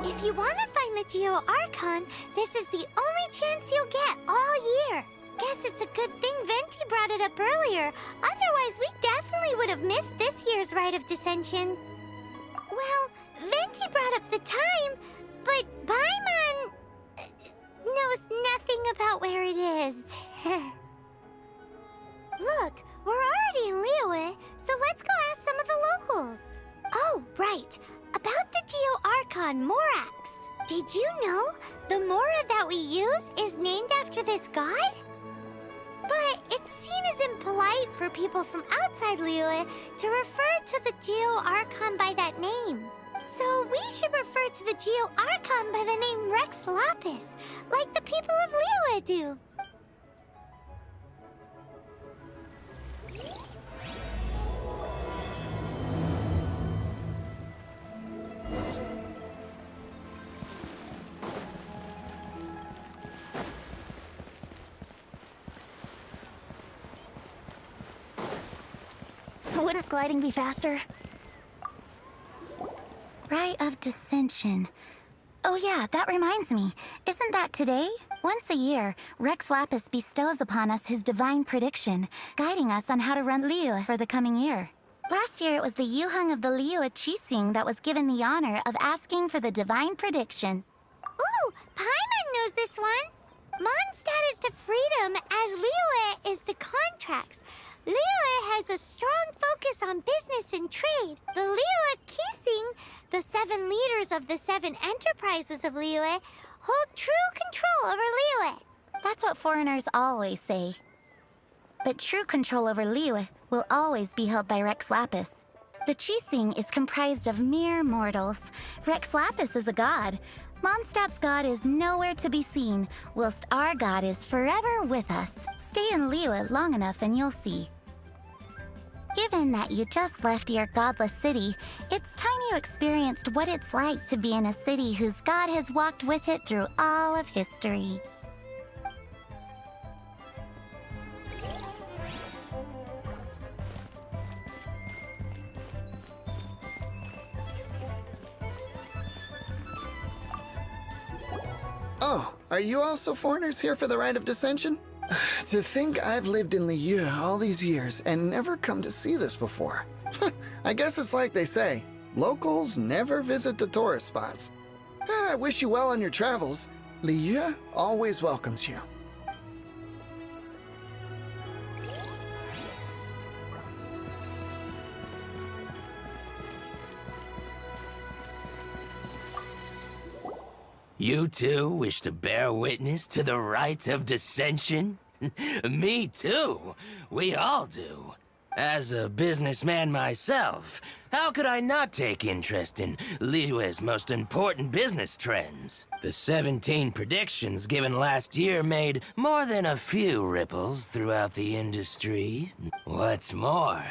If you want to find the Geo-Archon, this is the only chance you'll get all year. Guess it's a good thing Venti brought it up earlier. Otherwise, we definitely would have missed this year's Rite of Dissension. Well, Venti brought up the time, but Paimon knows nothing about where it is. Look, we're already in Liyue, so let's go ask some of the locals. Oh, right. About the Geo-Archon Morax. Did you know the Mora that we use is named after this god? But it's seen as impolite for people from outside Liyue to refer to the Geo-Archon by that name. So we should refer to the Geo-Archon by the name Rex Lapis, like the people of Liyue do. Wouldn't gliding be faster? Rite of Dissension. Oh yeah, that reminds me. Isn't that today? Once a year, Rex Lapis bestows upon us his divine prediction, guiding us on how to run Liyue for the coming year. Last year it was the Yuheng of the Liyue Qixing that was given the honor of asking for the divine prediction. Ooh, Paimon knows this one! Mondstadt is to freedom as Liyue is to contracts. Liyue has a strong focus on business and trade. The Liyue Qixing, the 7 leaders of the 7 enterprises of Liyue, hold true control over Liyue. That's what foreigners always say. But true control over Liyue will always be held by Rex Lapis. The Qixing is comprised of mere mortals. Rex Lapis is a god. Mondstadt's god is nowhere to be seen, whilst our god is forever with us. Stay in Liyue long enough and you'll see. Given that you just left your godless city, it's time you experienced what it's like to be in a city whose god has walked with it through all of history. Oh, are you also foreigners here for the Rite of Dissension? To think I've lived in Liyue all these years and never come to see this before. I guess it's like they say, locals never visit the tourist spots. I wish you well on your travels. Liyue always welcomes you. You too wish to bear witness to the Rite of Dissension? Me too. We all do. As a businessman myself, how could I not take interest in Liyue's most important business trends? The 17 predictions given last year made more than a few ripples throughout the industry. What's more,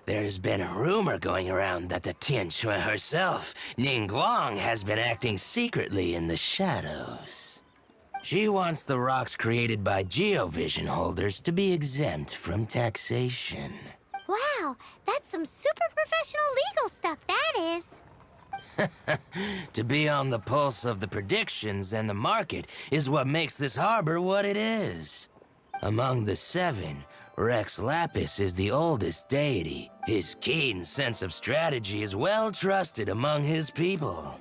there's been a rumor going around that the Tianshui herself, Ningguang, has been acting secretly in the shadows. She wants the rocks created by Geovision holders to be exempt from taxation. Wow, that's some super professional legal stuff, that is. To be on the pulse of the predictions and the market is what makes this harbor what it is. Among the 7, Rex Lapis is the oldest deity. His keen sense of strategy is well trusted among his people.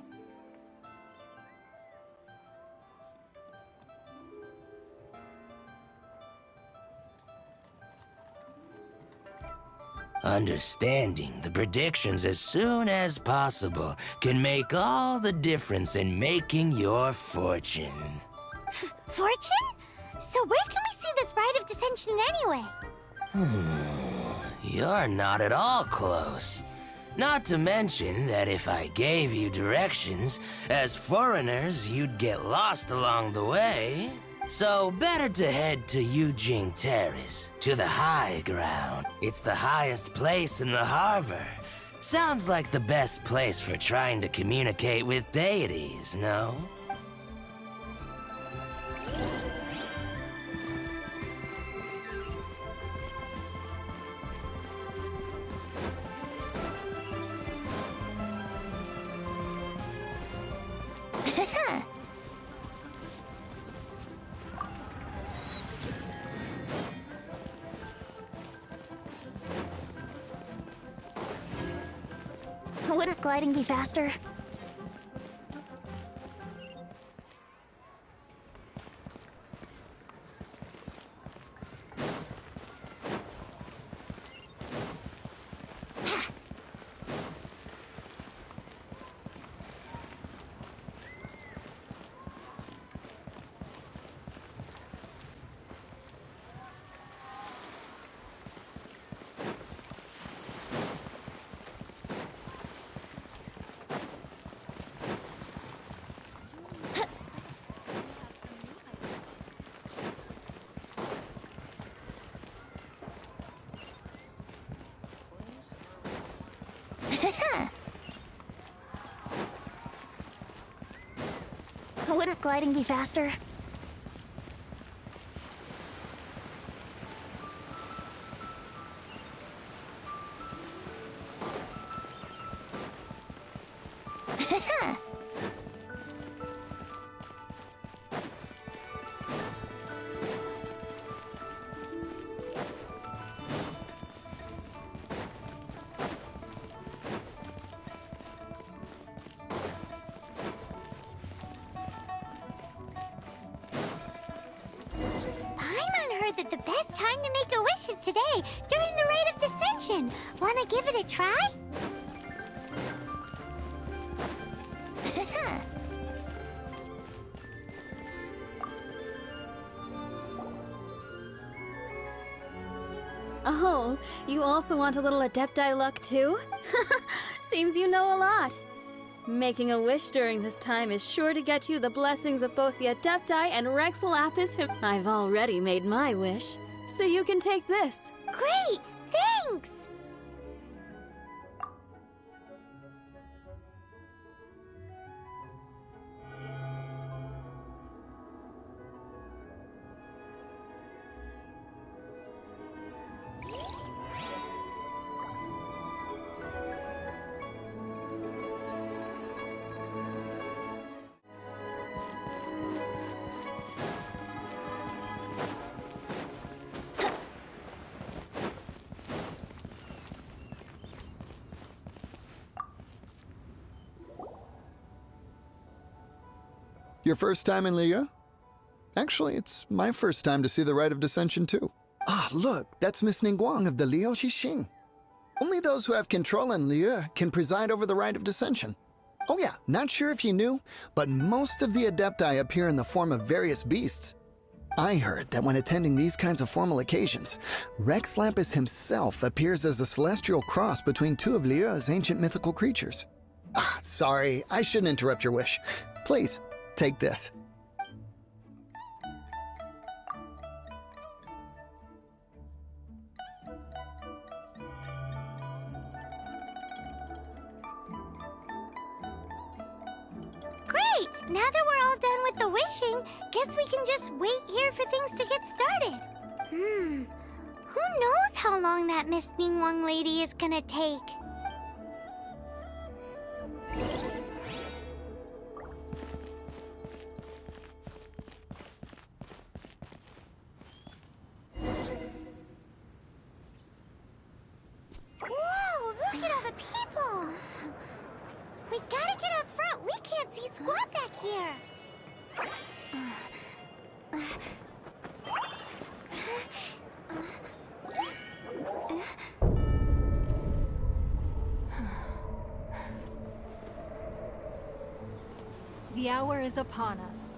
Understanding the predictions as soon as possible can make all the difference in making your fortune. Fortune? So where can we see this rite of dissension anyway? You're not at all close. Not to mention that if I gave you directions, as foreigners, you'd get lost along the way. So better to head to Yujing Terrace, to the high ground. It's the highest place in the harbor. Sounds like the best place for trying to communicate with deities, no? Wouldn't gliding be faster? Wouldn't gliding be faster? That the best time to make a wish is today, during the Rite of Dissension. Wanna give it a try? Oh, you also want a little Adepti luck too? Seems you know a lot. Making a wish during this time is sure to get you the blessings of both the Adepti and Rex Lapis. I've already made my wish, so you can take this. Great! Thanks! Your first time in Liyue? Actually, it's my first time to see the Rite of Dissension, too. Ah, look, that's Miss Ningguang of the Liu Xixing. Only those who have control in Liyue can preside over the Rite of Dissension. Oh yeah, not sure if you knew, but most of the Adepti appear in the form of various beasts. I heard that when attending these kinds of formal occasions, Rex Lapis himself appears as a celestial cross between two of Liyue's ancient mythical creatures. Ah, sorry, I shouldn't interrupt your wish. Please, take this. Great! Now that we're all done with the wishing, guess we can just wait here for things to get started. Who knows how long that Miss Ningguang lady is gonna take? squat back here. The hour is upon us.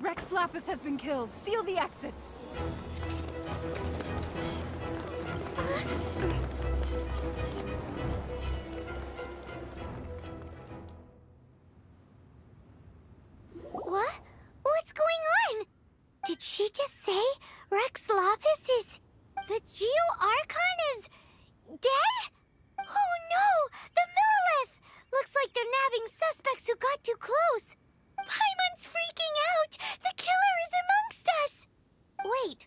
Rex Lapis has been killed. Seal the exits. What? What's going on? Did she just say Rex Lapis is... the Geo-Archon is... dead? Oh no! The Monolith! Looks like they're nabbing suspects who got too close. Paimon's freaking out! The killer is amongst us! Wait,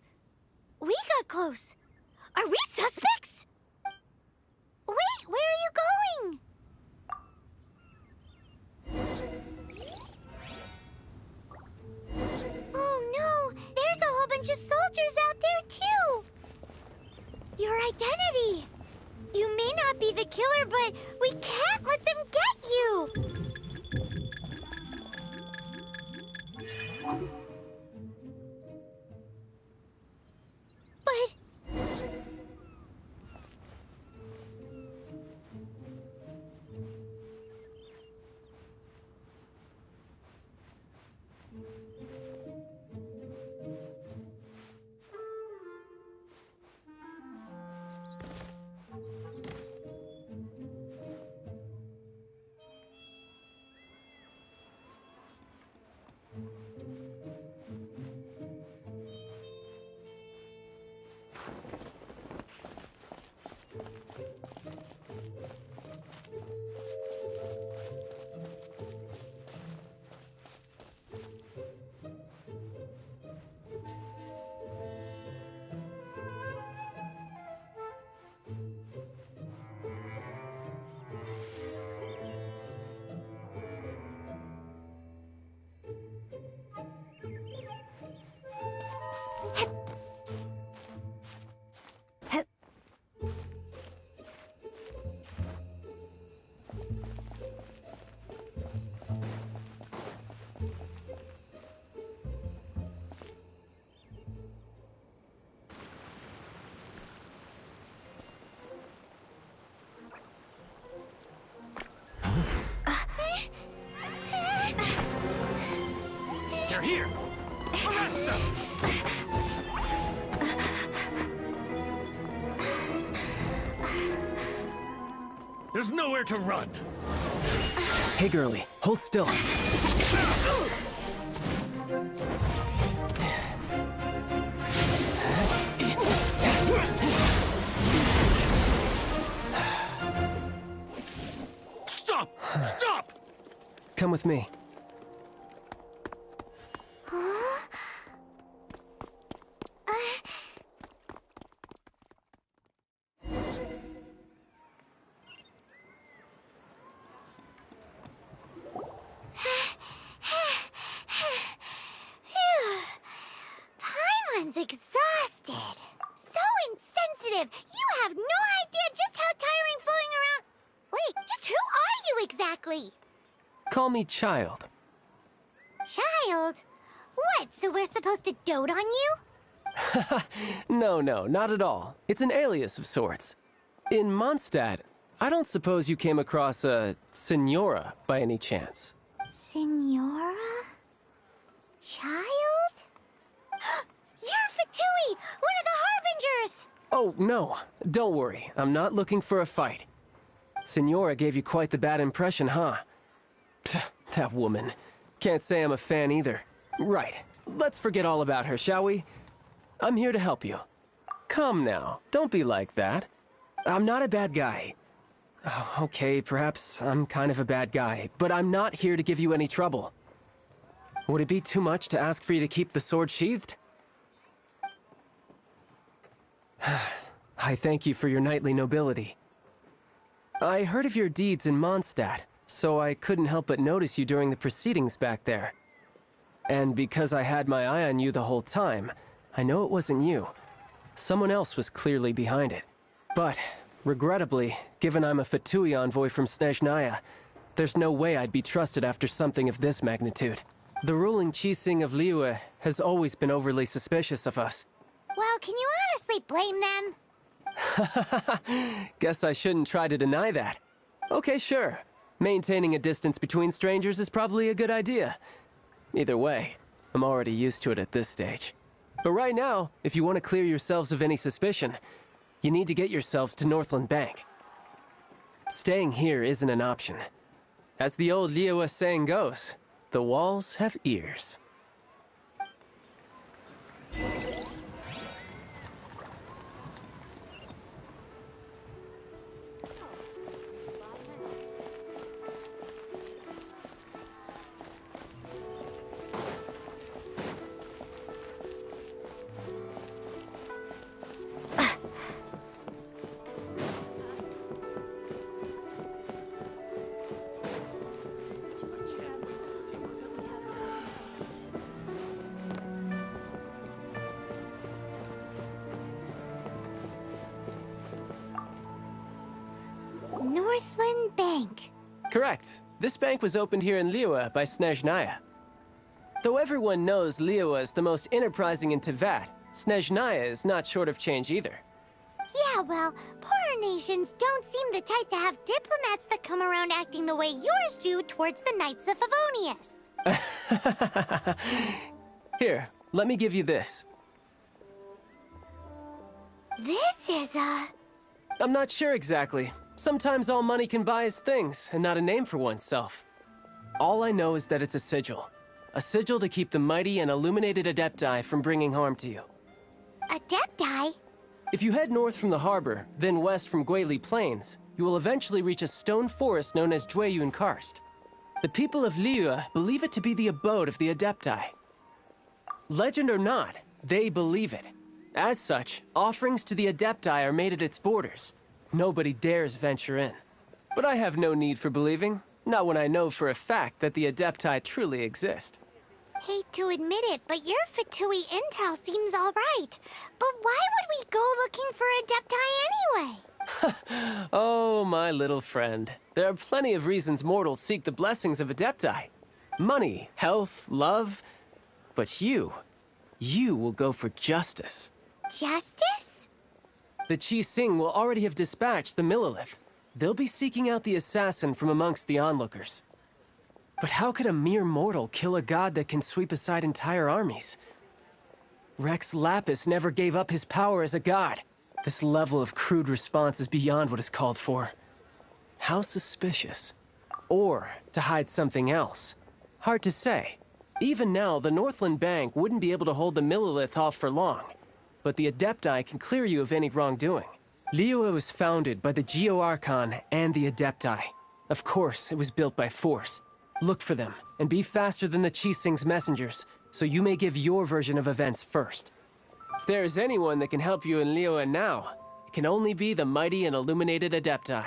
we got close. Are we suspects? Wait, where are you going? Oh no, there's a whole bunch of soldiers out there too! Your identity! You may not be the killer, but we can't let them get you! But... They're here! Arrest them! There's nowhere to run! Hey, girlie, hold still. Stop! Stop! Come with me. Paimon's exhausted. So insensitive. You have no idea just how tiring floating around... Wait, just who are you exactly? Call me Child. Child? What, so we're supposed to dote on you? No, not at all. It's an alias of sorts. In Mondstadt, I don't suppose you came across a Senora by any chance. Senora? Child? You're Fatui! One of the Harbingers! Oh, no. Don't worry. I'm not looking for a fight. Senora gave you quite the bad impression, huh? Pfft, that woman. Can't say I'm a fan either. Right. Let's forget all about her, shall we? I'm here to help you. Come now. Don't be like that. I'm not a bad guy. Oh, okay, perhaps I'm kind of a bad guy, but I'm not here to give you any trouble. Would it be too much to ask for you to keep the sword sheathed? I thank you for your knightly nobility. I heard of your deeds in Mondstadt, so I couldn't help but notice you during the proceedings back there. And because I had my eye on you the whole time, I know it wasn't you. Someone else was clearly behind it. But, regrettably, given I'm a Fatui envoy from Snezhnaya, there's no way I'd be trusted after something of this magnitude. The ruling Qixing of Liyue has always been overly suspicious of us. Well, can you honestly blame them? Guess I shouldn't try to deny that. Okay, sure. Maintaining a distance between strangers is probably a good idea. Either way, I'm already used to it at this stage. But right now, if you want to clear yourselves of any suspicion, you need to get yourselves to Northland Bank. Staying here isn't an option. As the old Liyue saying goes, the walls have ears. Northland Bank. Correct. This bank was opened here in Liyue by Snezhnaya. Though everyone knows Liyue is the most enterprising in Teyvat, Snezhnaya is not short of change either. Yeah, well, poorer nations don't seem the type to have diplomats that come around acting the way yours do towards the Knights of Favonius. Here, let me give you this. This is I'm not sure exactly. Sometimes all money can buy is things, and not a name for oneself. All I know is that it's a sigil. A sigil to keep the mighty and illuminated Adepti from bringing harm to you. Adepti? If you head north from the harbor, then west from Guili Plains, you will eventually reach a stone forest known as Jueyun Karst. The people of Liyue believe it to be the abode of the Adepti. Legend or not, they believe it. As such, offerings to the Adepti are made at its borders. Nobody dares venture in. But I have no need for believing, not when I know for a fact that the Adepti truly exist. Hate to admit it, but your Fatui intel seems alright. But why would we go looking for Adepti anyway? Oh, my little friend. There are plenty of reasons mortals seek the blessings of Adepti. Money, health, love. But you will go for justice. Justice? The Qixing will already have dispatched the Monolith. They'll be seeking out the assassin from amongst the onlookers. But how could a mere mortal kill a god that can sweep aside entire armies? Rex Lapis never gave up his power as a god. This level of crude response is beyond what is called for. How suspicious. Or to hide something else. Hard to say. Even now, the Northland Bank wouldn't be able to hold the Monolith off for long. But the Adepti can clear you of any wrongdoing. Liyue was founded by the Geo-Archon and the Adepti. Of course, it was built by force. Look for them, and be faster than the Qixing's messengers, so you may give your version of events first. If there is anyone that can help you in Liyue now, it can only be the mighty and illuminated Adepti.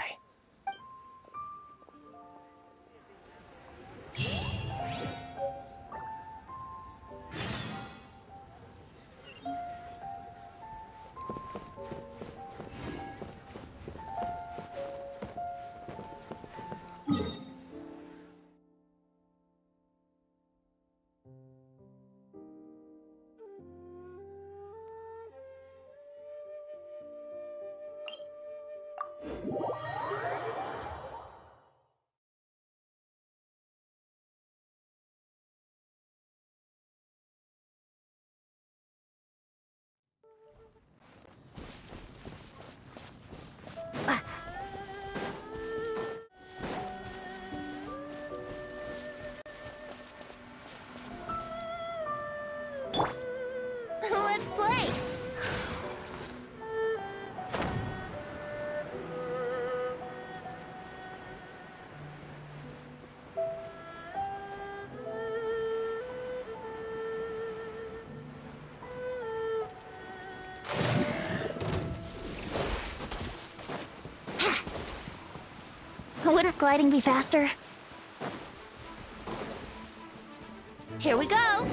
play! Wouldn't gliding be faster? Here we go!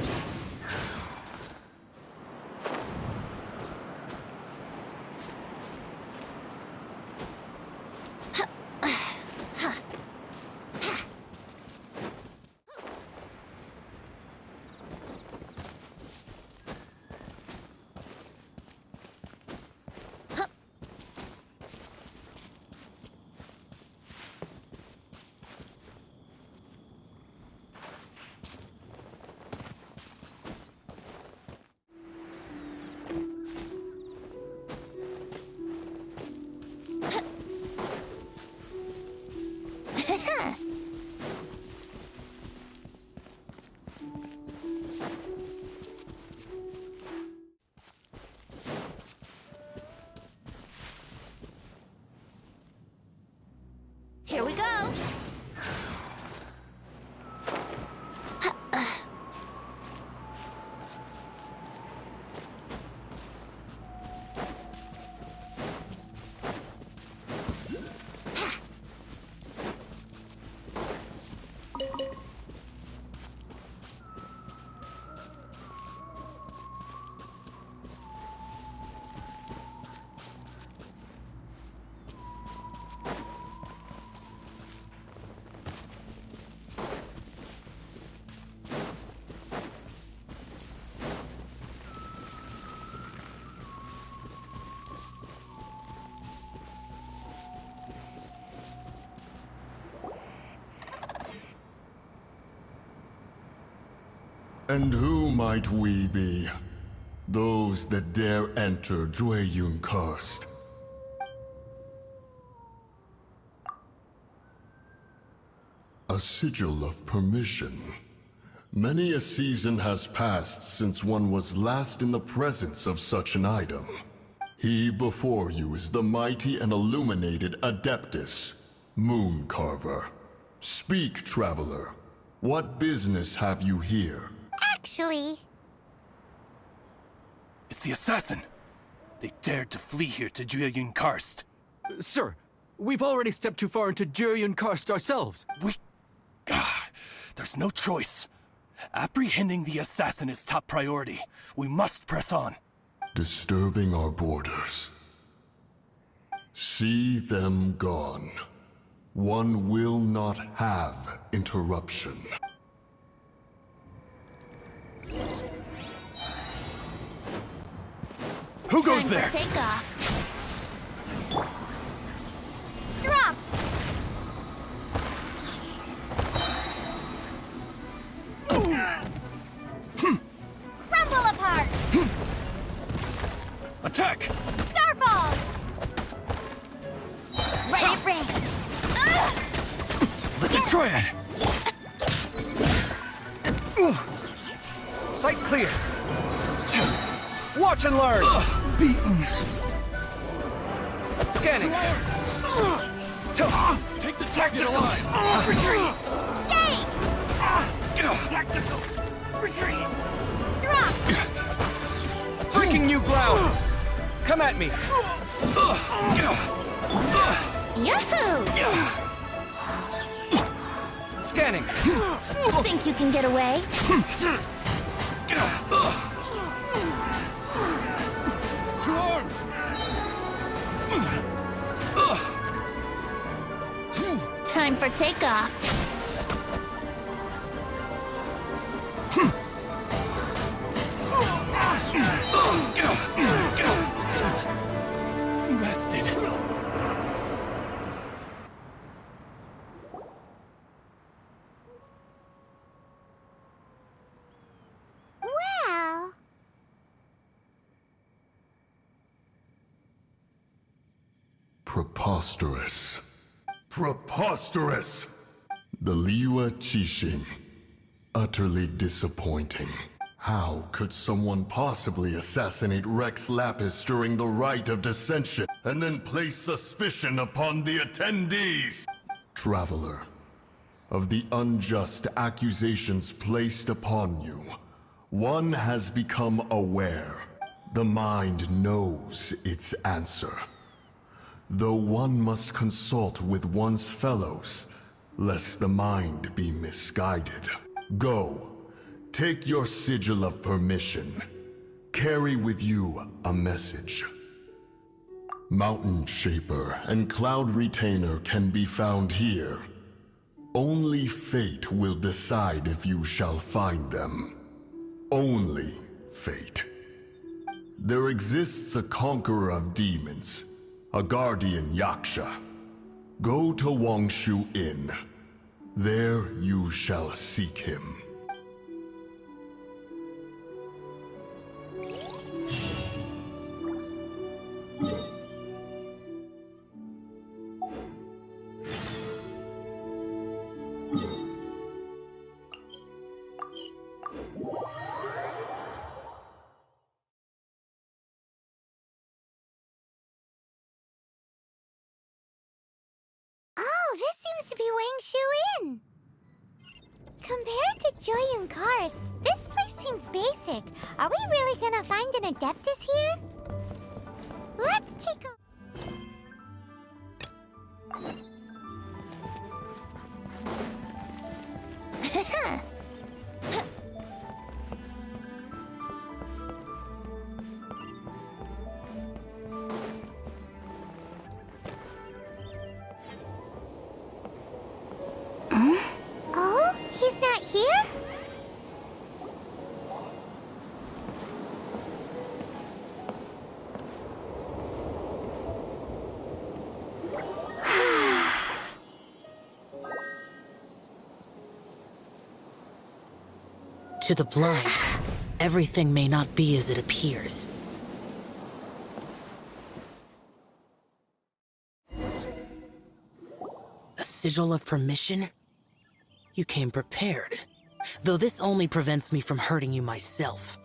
Here we go! And who might we be? Those that dare enter Jueyun Karst. A sigil of permission. Many a season has passed since one was last in the presence of such an item. He before you is the mighty and illuminated Adeptus, Moon Carver. Speak, traveler. What business have you here? Actually, It's the assassin! They dared to flee here to Jueyun Karst. Sir, we've already stepped too far into Jueyun Karst ourselves. There's no choice. Apprehending the assassin is top priority. We must press on. Disturbing our borders. See them gone. One will not have interruption. Who goes there? Take off. drop! Crumble apart! Attack! Starball! Let it rain. Liquid Triad! Sight clear. Watch and learn. Beaten! Scanning. Take the tactical line! Retreat. Shake! Tactical! Retreat! Drop! Breaking new ground. Come at me. Yahoo! Scanning. Think you can get away? Two arms! Time for takeoff. Bested. Well... Preposterous. Preposterous! The Liyue Qixing. Utterly disappointing. How could someone possibly assassinate Rex Lapis during the rite of dissension, and then place suspicion upon the attendees? Traveler, of the unjust accusations placed upon you, one has become aware. The mind knows its answer. Though one must consult with one's fellows, lest the mind be misguided. Go, take your sigil of permission. Carry with you a message. Mountain Shaper and Cloud Retainer can be found here. Only fate will decide if you shall find them. Only fate. There exists a conqueror of demons, a guardian Yaksha. Go to Wangshu Inn. There you shall seek him. Oh, this seems to be Wangshu Inn. Compared to Joy and Karst, this place seems basic. Are we really gonna find an Adeptus here? Let's take a... Oh, he's not here? To the blind, everything may not be as it appears. A sigil of permission? You came prepared. Though this only prevents me from hurting you myself.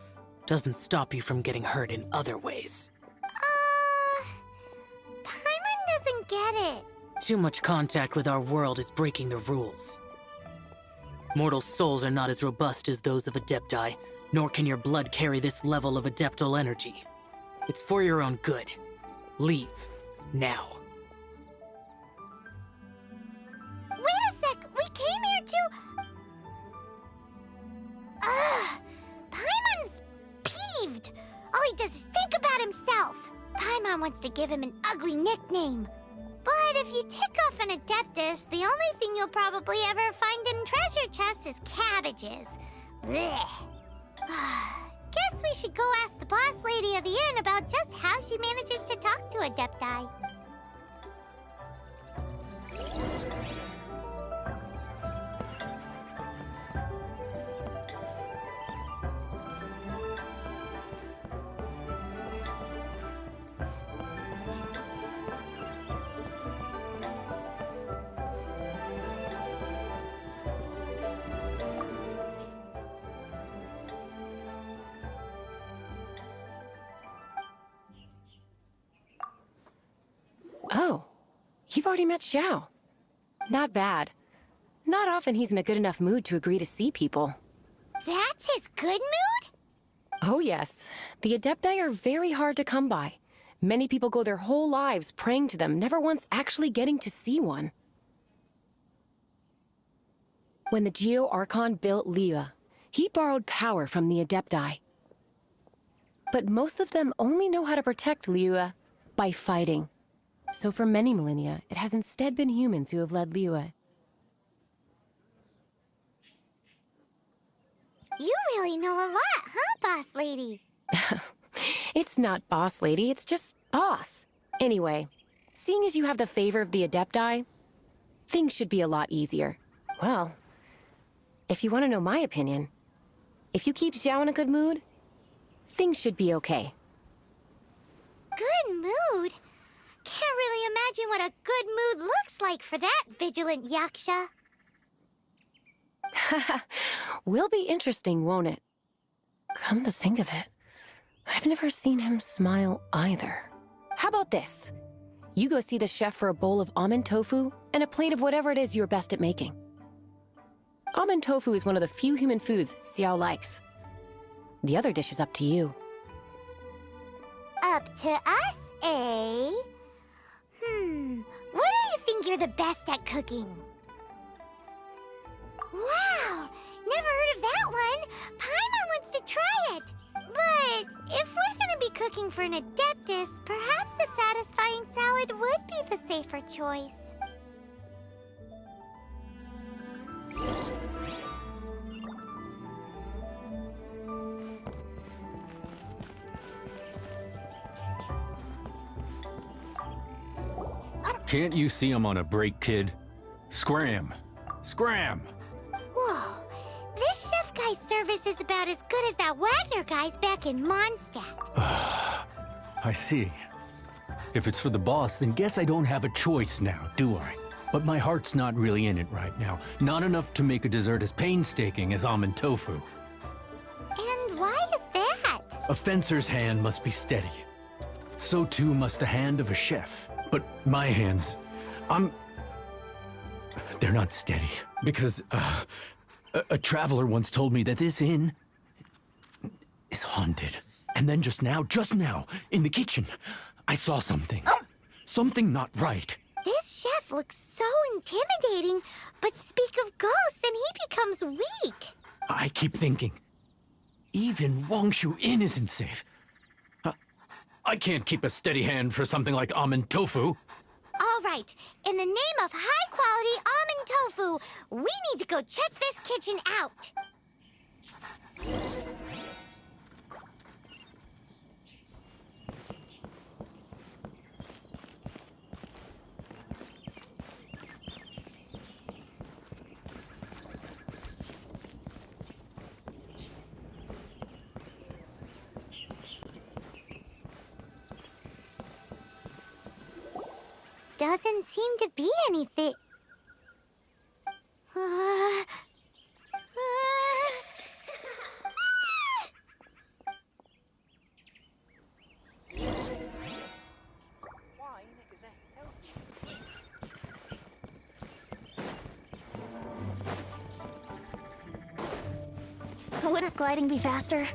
Doesn't stop you from getting hurt in other ways. Paimon doesn't get it. Too much contact with our world is breaking the rules. Mortal souls are not as robust as those of Adepti, nor can your blood carry this level of adeptal energy. It's for your own good. Leave. Now. Wait a sec, we came here to... Ugh! Paimon's peeved! All he does is think about himself! Paimon wants to give him an ugly nickname. But if you tick off an Adeptus, the only thing you'll probably ever find in treasure chests is cabbages. Blech. Guess we should go ask the boss lady of the inn about just how she manages to talk to Adepti. Oh, you've already met Xiao. Not bad. Not often he's in a good enough mood to agree to see people. That's his good mood? Oh yes. The Adepti are very hard to come by. Many people go their whole lives praying to them, never once actually getting to see one. When the Geo Archon built Liyue, he borrowed power from the Adepti. But most of them only know how to protect Liyue by fighting. So for many millennia, it has instead been humans who have led Liyue. You really know a lot, huh, boss lady? It's not boss lady, it's just boss. Anyway, seeing as you have the favor of the Adepti, things should be a lot easier. Well, if you want to know my opinion, if you keep Xiao in a good mood, things should be okay. Good mood? Can't really imagine what a good mood looks like for that vigilant Yaksha. Will be interesting, won't it? Come to think of it, I've never seen him smile either. How about this? You go see the chef for a bowl of almond tofu and a plate of whatever it is you're best at making. Almond tofu is one of the few human foods Xiao likes. The other dish is up to you. Up to us, eh? What do you think you're the best at cooking? Wow! Never heard of that one! Paimon wants to try it! But if we're gonna be cooking for an Adeptus, perhaps a satisfying salad would be the safer choice. Can't you see I'm on a break, kid? Scram! Scram! Whoa, this chef guy's service is about as good as that Wagner guy's back in Mondstadt. I see. If it's for the boss, then guess I don't have a choice now, do I? But my heart's not really in it right now. Not enough to make a dessert as painstaking as almond tofu. And why is that? A fencer's hand must be steady. So too must the hand of a chef. But my hands, they're not steady. Because, a traveler once told me that this inn is haunted. And then just now, in the kitchen, I saw something. Something not right. This chef looks so intimidating, but speak of ghosts and he becomes weak. I keep thinking, even Wangshu Inn isn't safe. I can't keep a steady hand for something like almond tofu. All right, in the name of high-quality almond tofu, we need to go check this kitchen out. Doesn't seem to be anything. Wouldn't gliding be faster?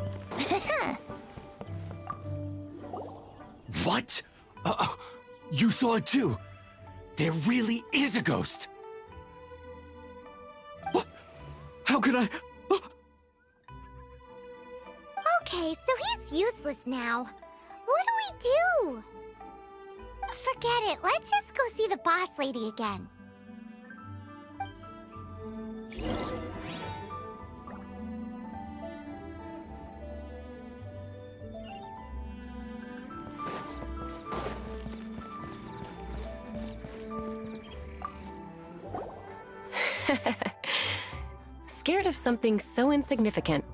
What? You saw it too? There really is a ghost! What? How could I? Okay, so he's useless now. What do we do? Forget it, let's just go see the boss lady again. Scared of something so insignificant.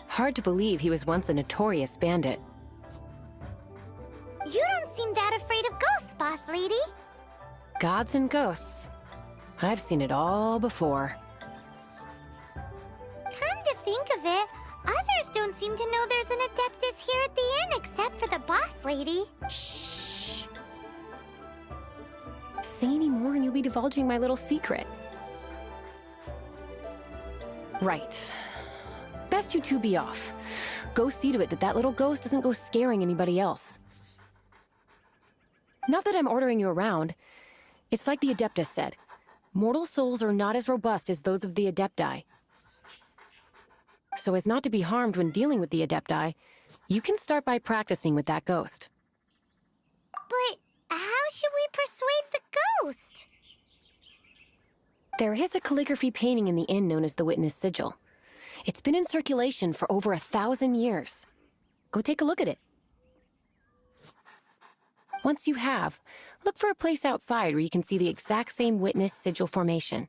Hard to believe he was once a notorious bandit. You don't seem that afraid of ghosts, boss lady. Gods and ghosts. I've seen it all before. Come to think of it, others don't seem to know there's an Adeptus here at the inn except for the boss lady. Shh! Say any more and you'll be divulging my little secret. Right. Best you two be off. Go see to it that that little ghost doesn't go scaring anybody else. Not that I'm ordering you around. It's like the Adeptus said. Mortal souls are not as robust as those of the Adepti. So as not to be harmed when dealing with the Adepti, you can start by practicing with that ghost. But how should we persuade the ghost? There is a calligraphy painting in the inn known as the Witness Sigil. It's been in circulation for over 1,000 years. Go take a look at it. Once you have, look for a place outside where you can see the exact same Witness Sigil formation.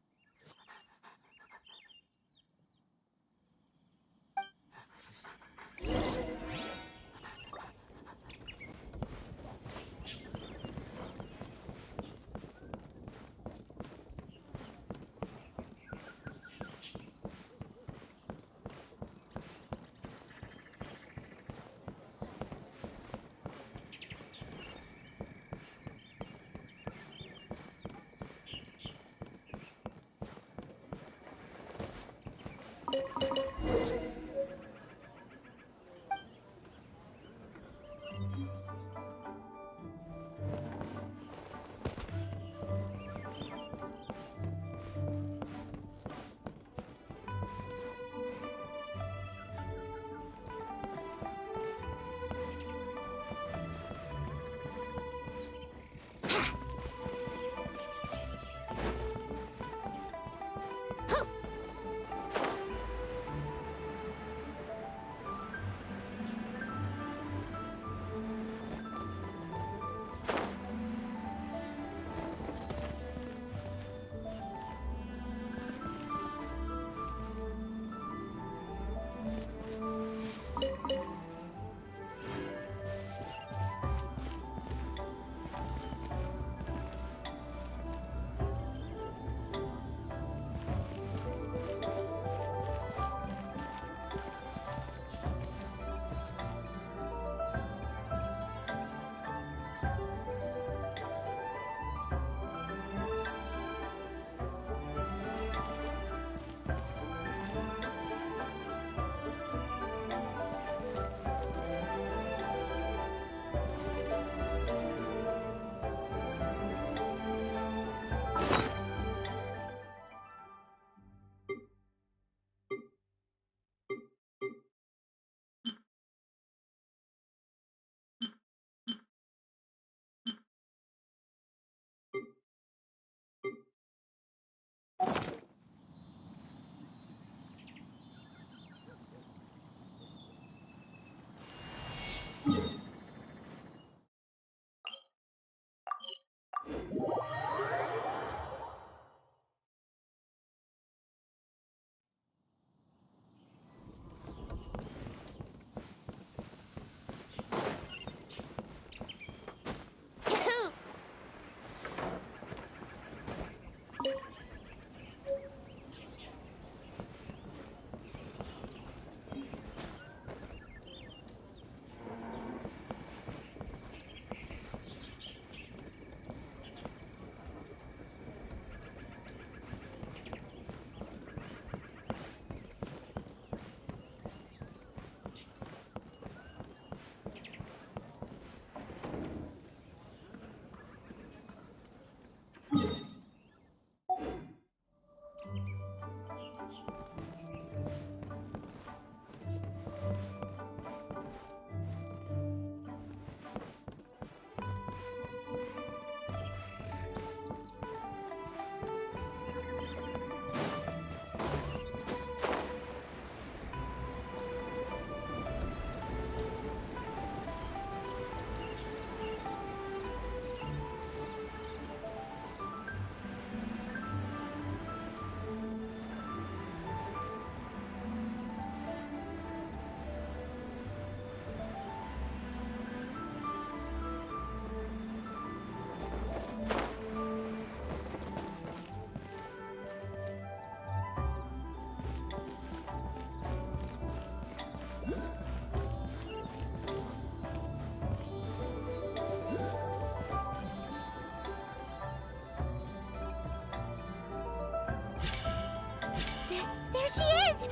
There she is!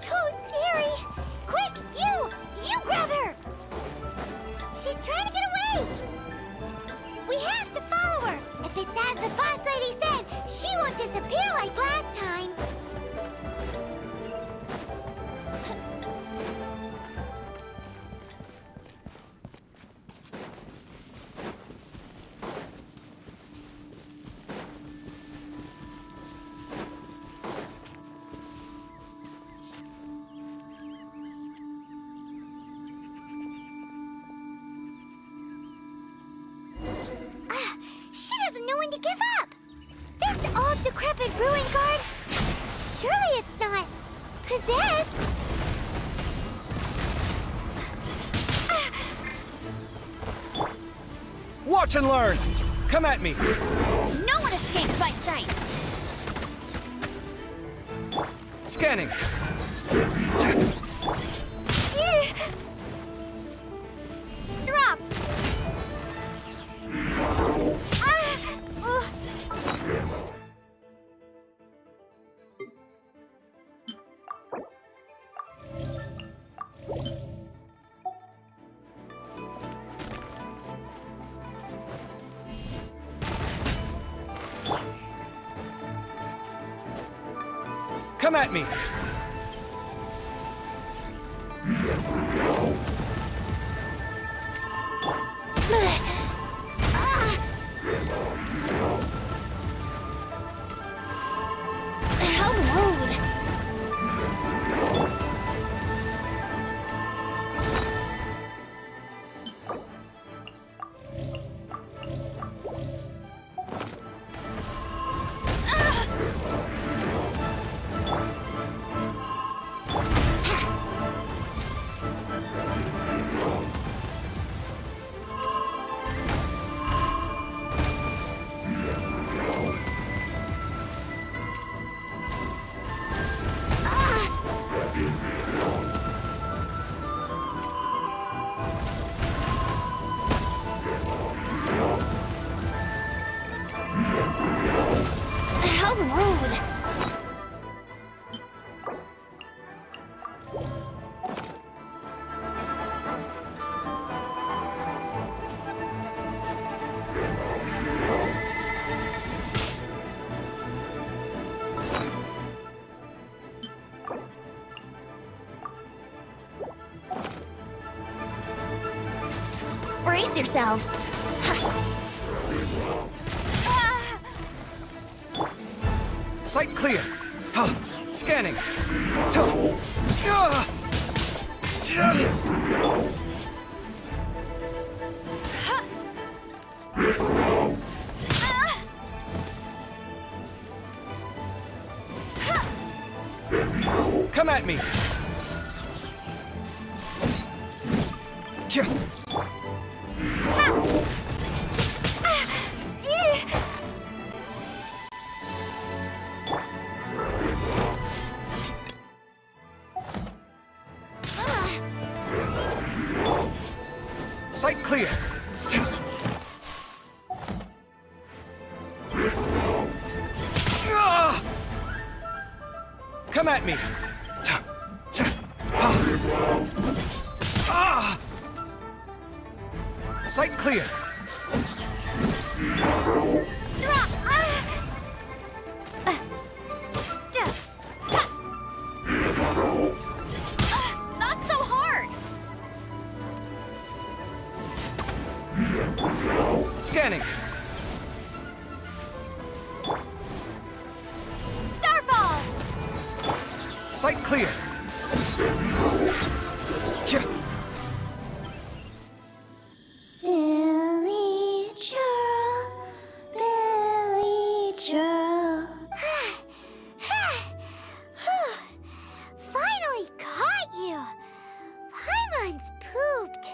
So scary! Quick, you grab her! She's trying to get away! We have to follow her! If it's as the boss lady said, she won't disappear like last time! To give up! This old decrepit ruin guard? Surely it's not possessed! Watch and learn! Come at me! No one escapes my sights! Scanning! Drop! Come at me! How rude! How rude! Brace yourselves! Sight clear! Scanning! Come at me! Sight clear! Come at me! Sight clear! Not so hard! Scanning! Starball! Sight clear! Silly churl, Billy churl. Finally caught you! Paimon's pooped.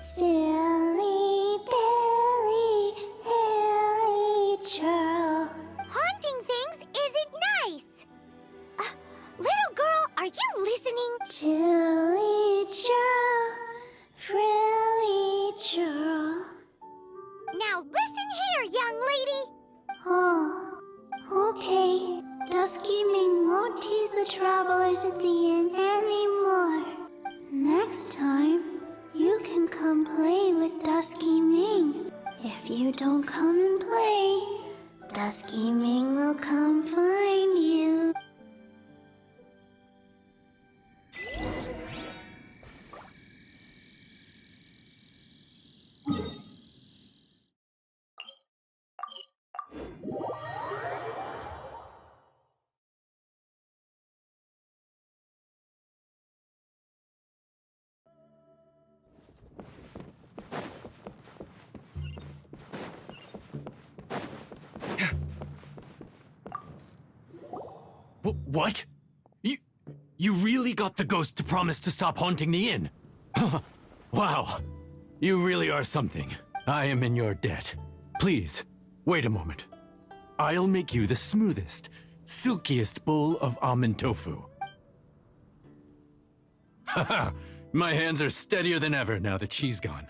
Silly Billy, Billy churl. Haunting things isn't nice. Little girl, are you listening? Chilly churl, frilly churl. Now listen here, young lady. Oh, okay. Dusky Ming won't tease the travelers at the inn anymore. Next time, you can come play with Dusky Ming. If you don't come and play, Dusky Ming will come find you. What? You really got the ghost to promise to stop haunting the inn? Wow. You really are something. I am in your debt. Please, wait a moment. I'll make you the smoothest, silkiest bowl of almond tofu. Haha, my hands are steadier than ever now that she's gone.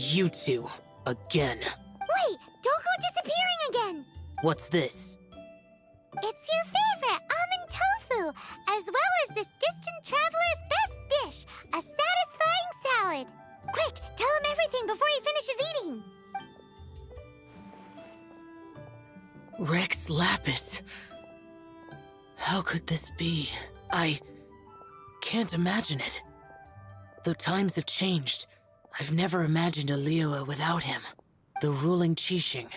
You two, again. Wait, don't go disappearing again! What's this? It's your favorite almond tofu, as well as this distant traveler's best dish, a satisfying salad. Quick, tell him everything before he finishes eating. Rex Lapis. How could this be? I can't imagine it. Though times have changed, I've never imagined a Liyue without him. The ruling Qixing.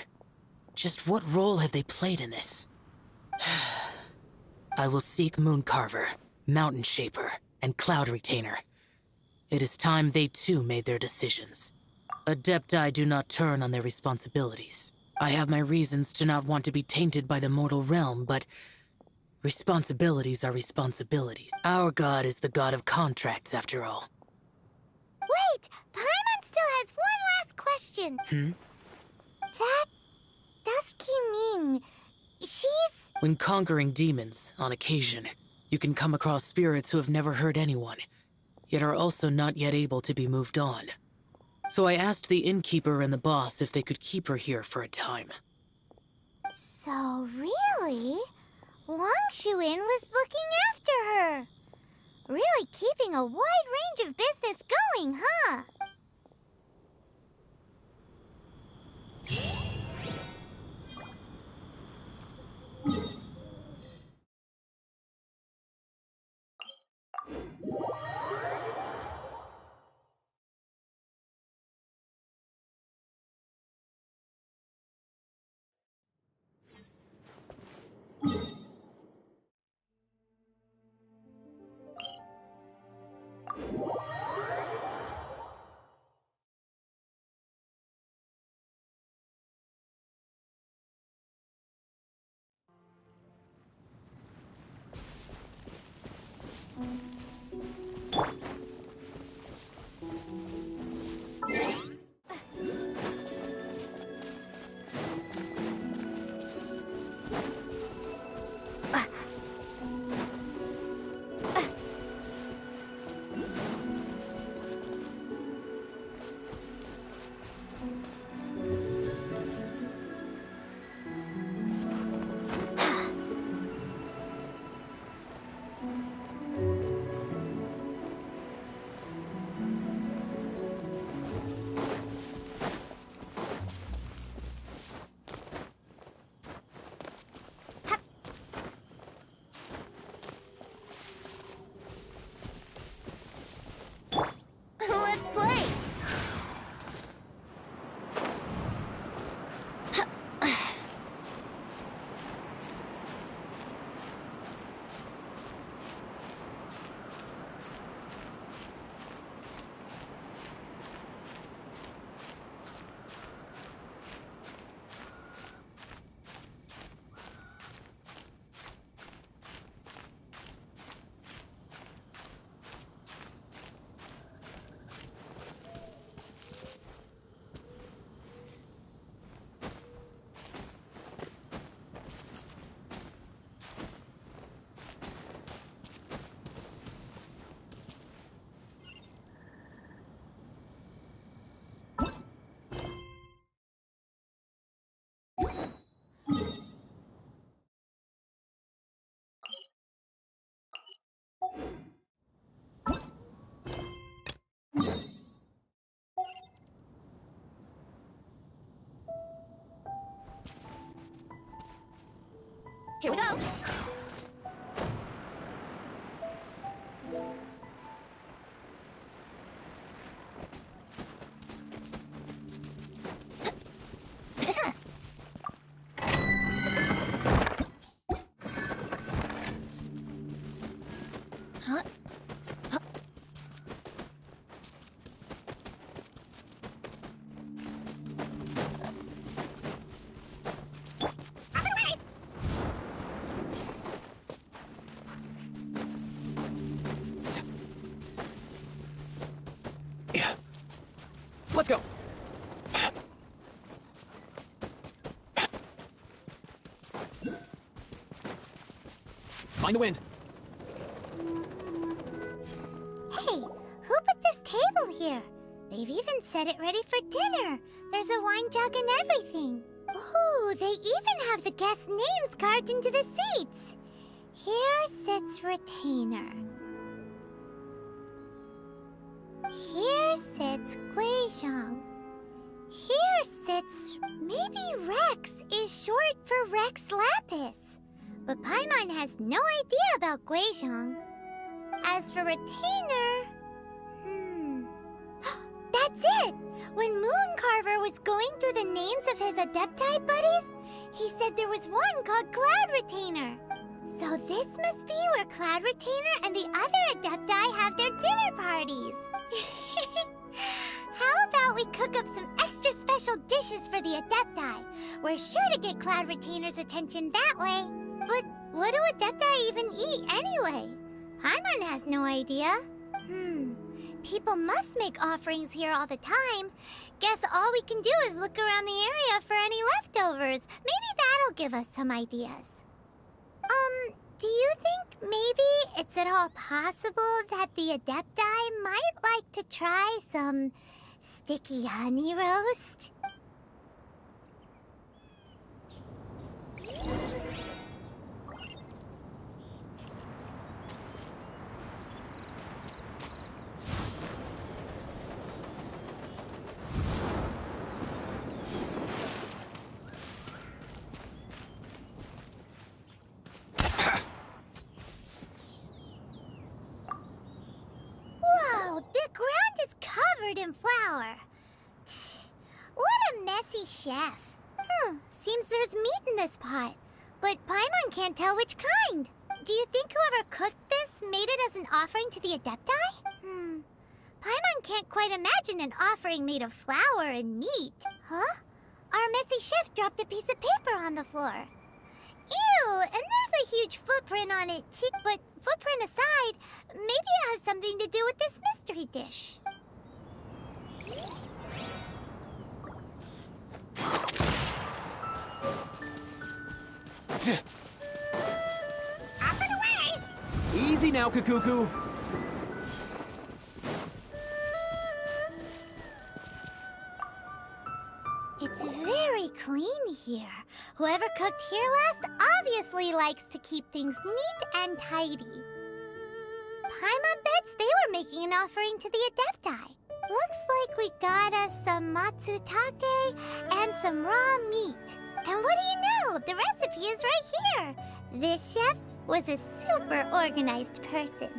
Just what role have they played in this? I will seek Mooncarver, Mountain Shaper, and Cloud Retainer. It is time they too made their decisions. Adepti do not turn on their responsibilities. I have my reasons to not want to be tainted by the mortal realm, but responsibilities are responsibilities. Our god is the god of contracts, after all. Wait! Paimon still has one last question. That Dusky Ming, she's... When conquering demons, on occasion, you can come across spirits who have never hurt anyone, yet are also not yet able to be moved on. So I asked the innkeeper and the boss if they could keep her here for a time. So really, Wang Shuin was looking after her. Really keeping a wide range of business going, huh? Let's play! Here we go! Let's go! Find the wind! Hey, who put this table here? They They've even set it ready for dinner. There's a wine jug and everything. Ooh, they even have the guests' names carved into the seats. Here sits Retainer. Here sits Guizhong. Here sits... maybe Rex is short for Rex Lapis. But Paimon has no idea about Guizhong. As for Retainer... That's it! When Mooncarver was going through the names of his Adepti buddies, he said there was one called Cloud Retainer. So this must be where Cloud Retainer and the other Adepti have their dinner parties. How about we cook up some extra special dishes for the Adepti? We're sure to get Cloud Retainer's attention that way. But what do Adepti even eat anyway? Paimon has no idea. People must make offerings here all the time. Guess all we can do is look around the area for any leftovers. Maybe that'll give us some ideas. Do you think maybe it's at all possible that the Adepti might like to try some sticky honey roast? The ground is covered in flour. What a messy chef. Seems there's meat in this pot, but Paimon can't tell which kind. Do you think whoever cooked this made it as an offering to the Adepti? Paimon can't quite imagine an offering made of flour and meat. Huh? Our messy chef dropped a piece of paper on the floor. Ew, and there's a huge footprint on it too. But footprint aside, maybe it has something to do with this mystery dish. Off and away! Easy now, Kakuku. It's very clean here. Whoever cooked here last obviously likes to keep things neat and tidy. Paimon bets they were making an offering to the Adepti. Looks like we got us some matsutake and some raw meat. And what do you know? The recipe is right here. This chef was a super organized person.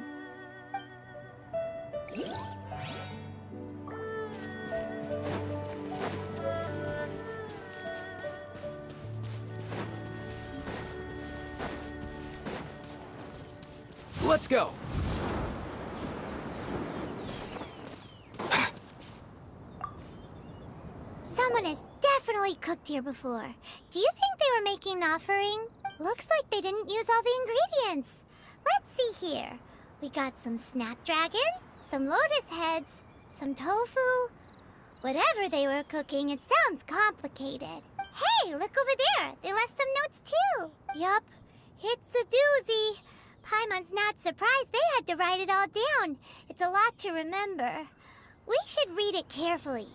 Let's go. Someone has definitely cooked here before. Do you think they were making an offering? Looks like they didn't use all the ingredients. Let's see here. We got some snapdragon, some lotus heads, some tofu. Whatever they were cooking, it sounds complicated. Hey, look over there. They left some notes too. Yup, it's a doozy. Paimon's not surprised they had to write it all down. It's a lot to remember. We should read it carefully.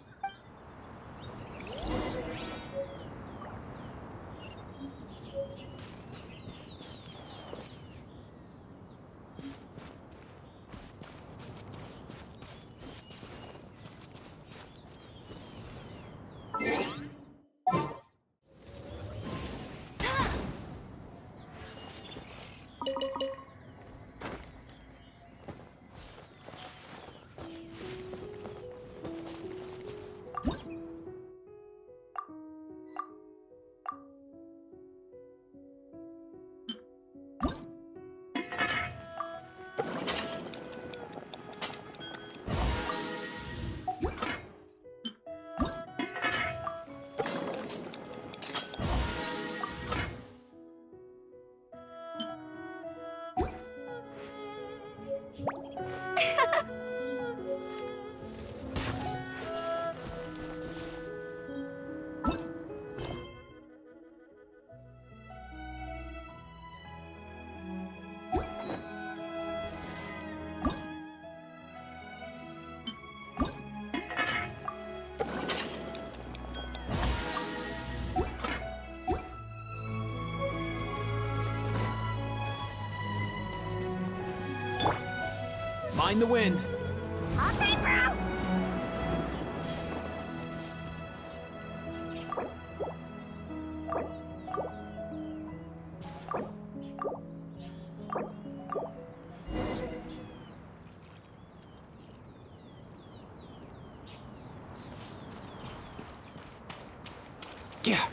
Mind the wind. All time, bro! Yeah.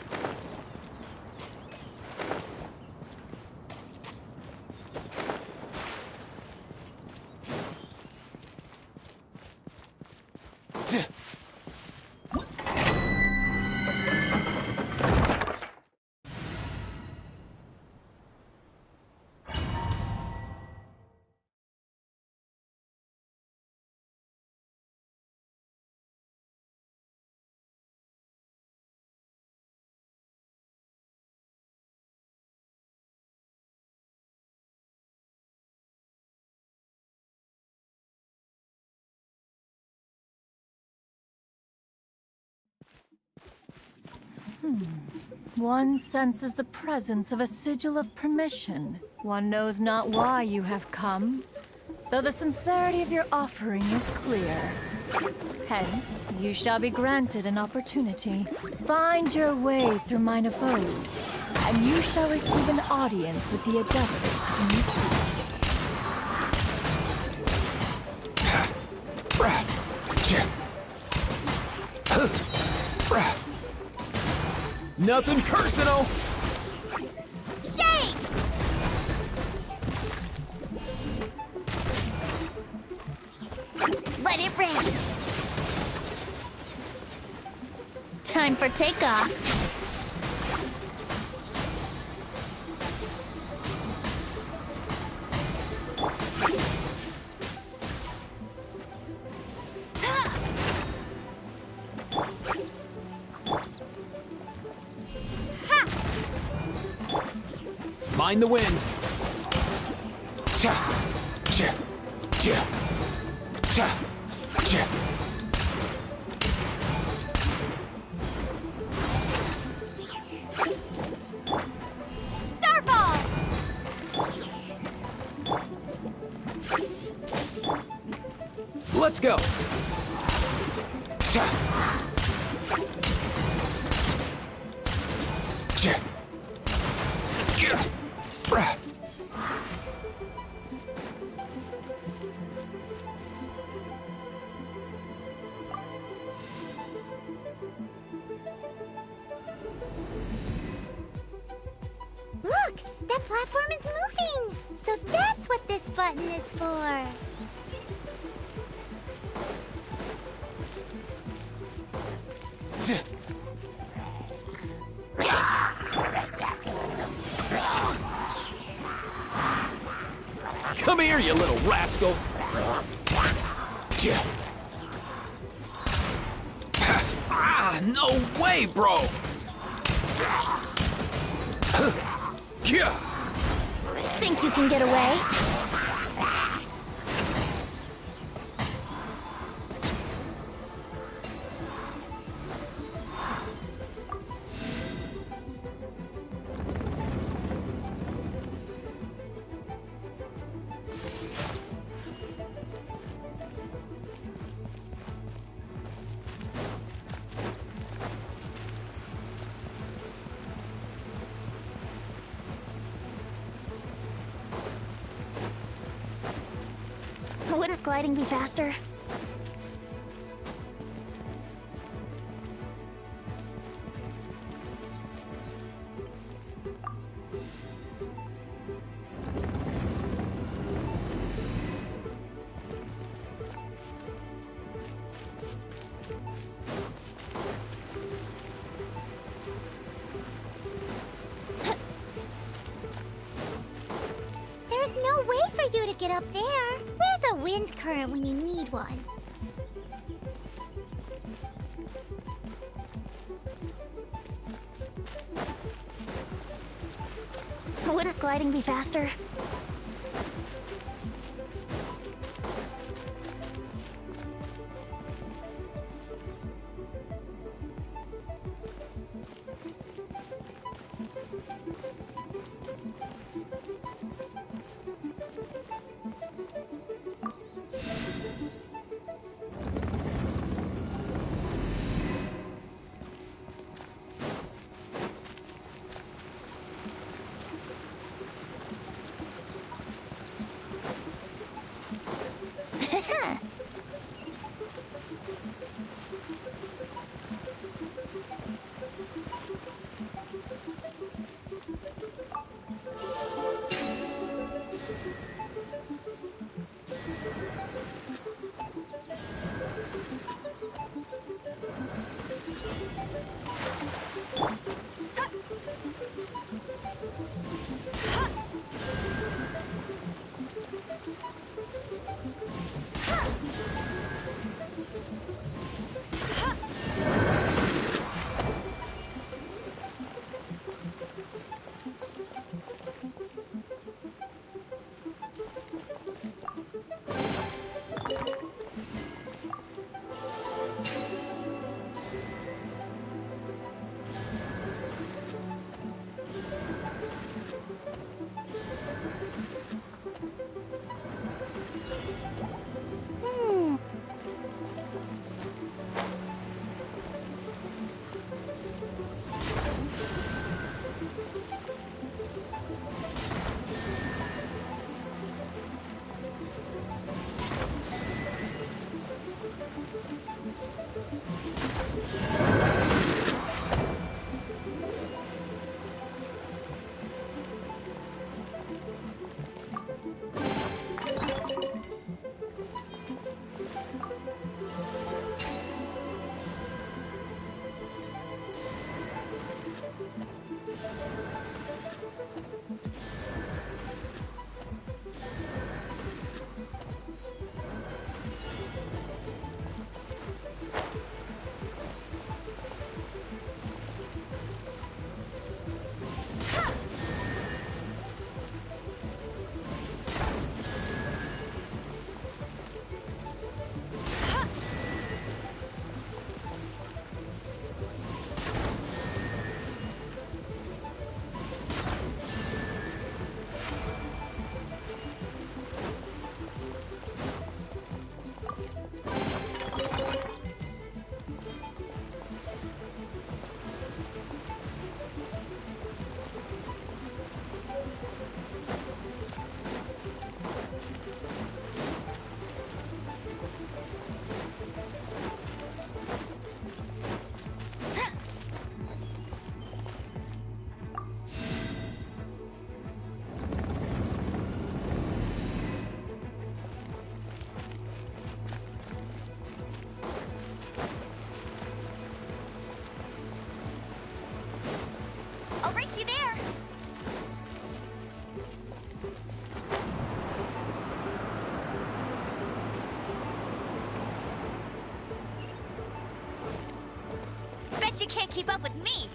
One senses the presence of a sigil of permission. One knows not why you have come, though the sincerity of your offering is clear. Hence, you shall be granted an opportunity. Find your way through mine abode, and you shall receive an audience with the Adeptus whom you seek. Nothing personal! Shake! Let it rain! Time for takeoff! Mind the wind. Starball! Let's go. Look! That platform is moving! So that's what this button is for! Come here, you little rascal! Ah, no way, bro! Think you can get away? Wouldn't gliding be faster? There's no way for you to get up there. Where's a wind current when you need one? Wouldn't gliding be faster? you there! Bet you can't keep up with me!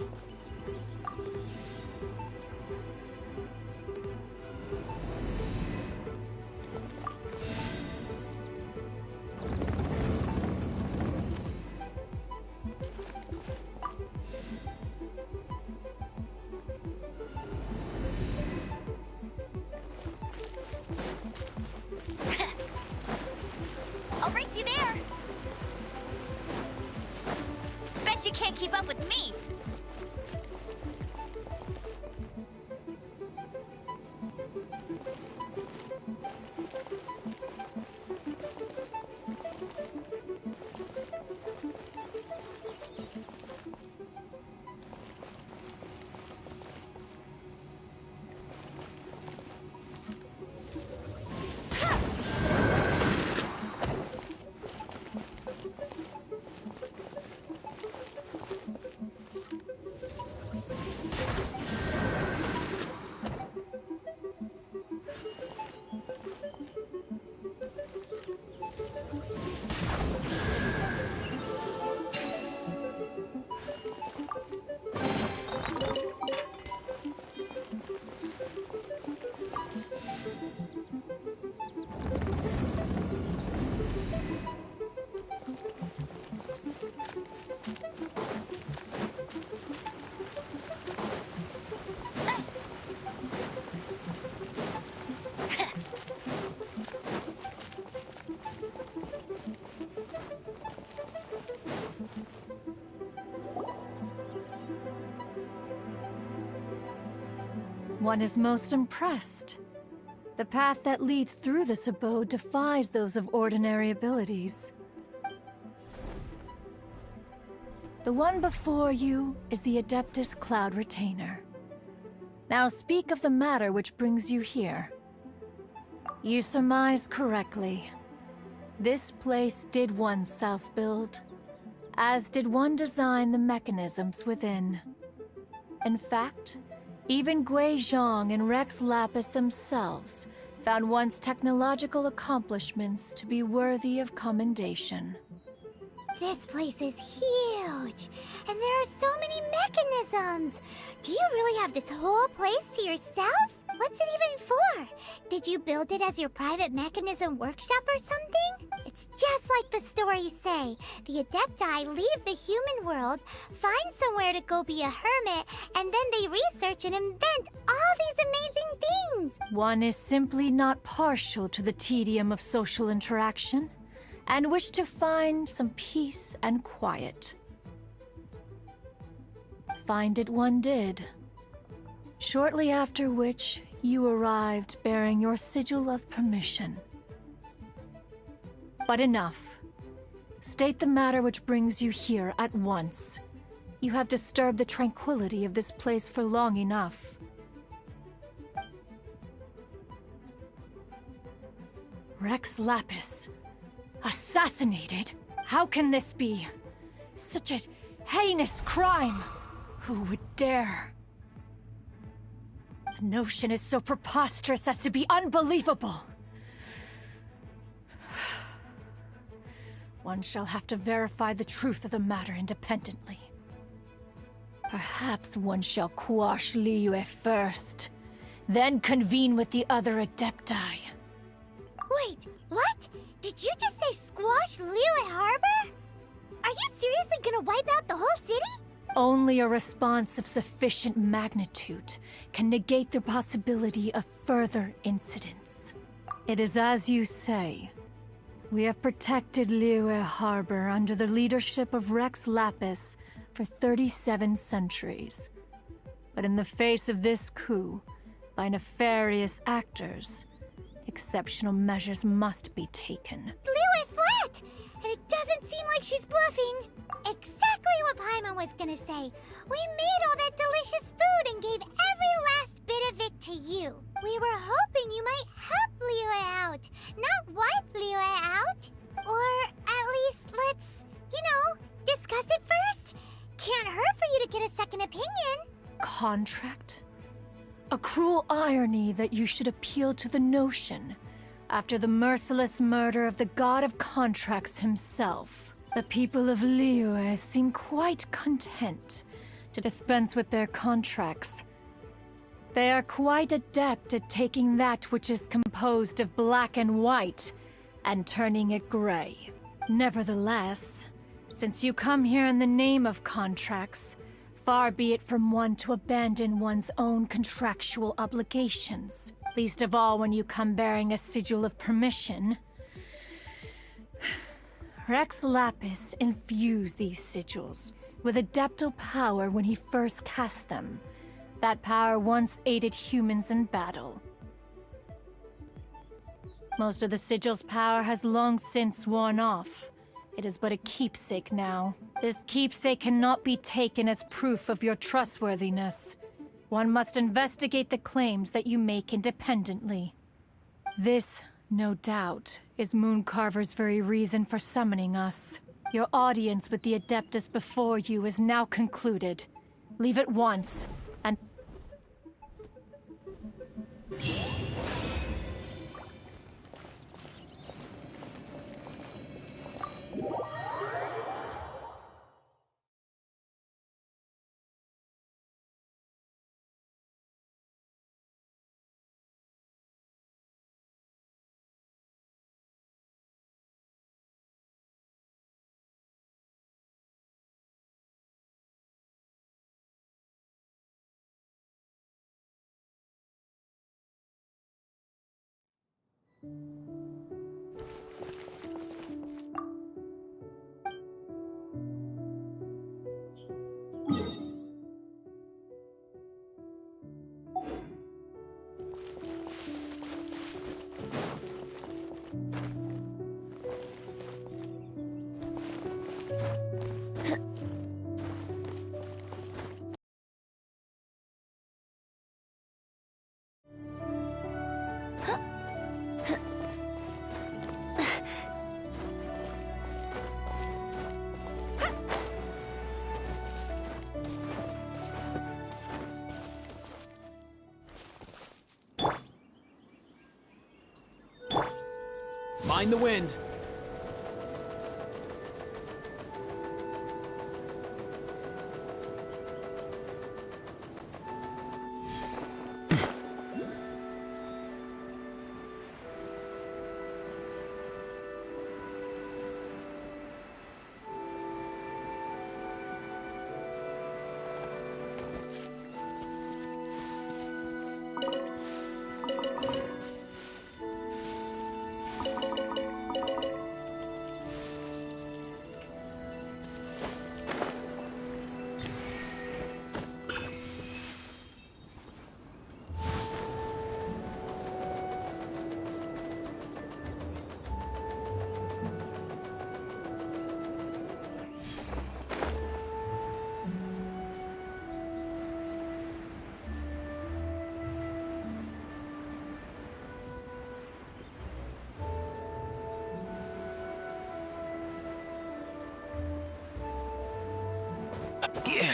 I'll race you there! Bet you can't keep up with me! One is most impressed. The path that leads through this abode defies those of ordinary abilities. The one before you is the Adeptus Cloud Retainer. Now speak of the matter which brings you here. You surmise correctly. This place did one self-build, as did one design the mechanisms within. In fact, even Gui Zhang and Rex Lapis themselves found one's technological accomplishments to be worthy of commendation. This place is huge, and there are so many mechanisms. Do you really have this whole place to yourself? What's it even for? Did you build it as your private mechanism workshop or something? It's just like the stories say. The Adepti leave the human world, find somewhere to go be a hermit, and then they research and invent all these amazing things. One is simply not partial to the tedium of social interaction, and wish to find some peace and quiet. Find it one did. Shortly after which, you arrived bearing your sigil of permission. But enough. State the matter which brings you here at once. You have disturbed the tranquility of this place for long enough. Rex Lapis. Assassinated? How can this be? Such a heinous crime! Who would dare? The notion is so preposterous as to be unbelievable. One shall have to verify the truth of the matter independently. Perhaps one shall quash Liyue first, then convene with the other Adepti. Wait, what? Did you just say squash Liyue Harbor? Are you seriously gonna wipe out the whole city? Only a response of sufficient magnitude can negate the possibility of further incidents. It is as you say. We have protected Liyue Harbor under the leadership of Rex Lapis for 37 centuries. But in the face of this coup, by nefarious actors, exceptional measures must be taken. Liyue flat! And it doesn't seem like she's bluffing. Exactly what Paimon was gonna say. We made all that delicious food and gave every last bit of it to you. We were hoping you might help Liyue out, not wipe Liyue out. Or at least let's, discuss it first. Can't hurt for you to get a second opinion. contract? A cruel irony that you should appeal to the notion after the merciless murder of the god of contracts himself. The people of Liyue seem quite content to dispense with their contracts. They are quite adept at taking that which is composed of black and white and turning it gray. Nevertheless, since you come here in the name of contracts, far be it from one to abandon one's own contractual obligations, least of all when you come bearing a sigil of permission. Rex Lapis infused these sigils with adeptal power when he first cast them. That power once aided humans in battle. Most of the sigil's power has long since worn off. It is but a keepsake now. This keepsake cannot be taken as proof of your trustworthiness. One must investigate the claims that you make independently. This, no doubt, is Mooncarver's very reason for summoning us. Your audience with the Adeptus before you is now concluded. Leave at once, and... Mind the wind. Yeah.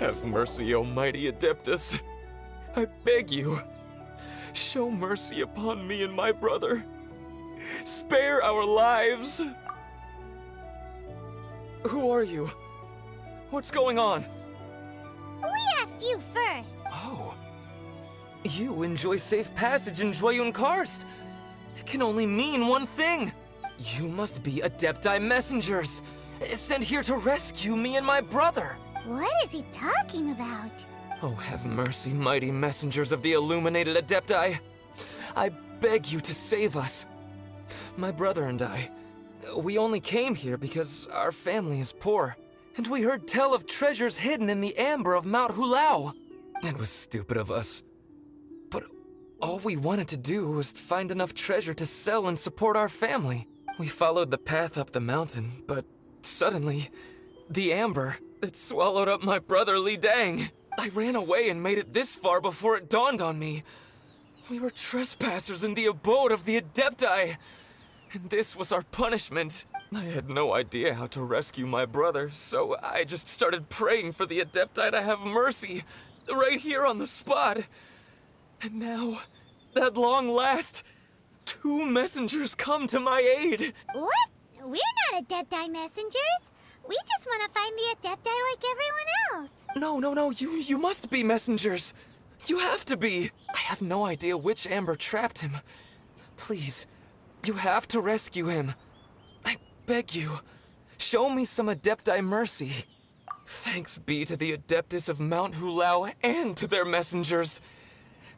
Have mercy, O mighty Adeptus. I beg you, show mercy upon me and my brother. Spare our lives. Who are you? What's going on? We asked you first. Oh. You enjoy safe passage in Joyun Karst. It can only mean one thing. You must be Adepti messengers, sent here to rescue me and my brother. What is he talking about? Oh, have mercy, mighty messengers of the illuminated Adepti. I beg you to save us. My brother and I, we only came here because our family is poor, and we heard tell of treasures hidden in the amber of Mount Hulao. It was stupid of us. But all we wanted to do was find enough treasure to sell and support our family. We followed the path up the mountain, but suddenly, the amber, it swallowed up my brother Li Dang. I ran away and made it this far before it dawned on me. We were trespassers in the abode of the Adepti, and this was our punishment. I had no idea how to rescue my brother, so I just started praying for the Adepti to have mercy, right here on the spot. And now, at long last, 2 messengers come to my aid. What? We're not Adepti messengers. We just want to find the Adepti like everyone else. No, you must be messengers. You have to be. I have no idea which amber trapped him. Please, you have to rescue him. I beg you, show me some Adepti mercy. Thanks be to the Adeptus of Mount Hulao and to their messengers.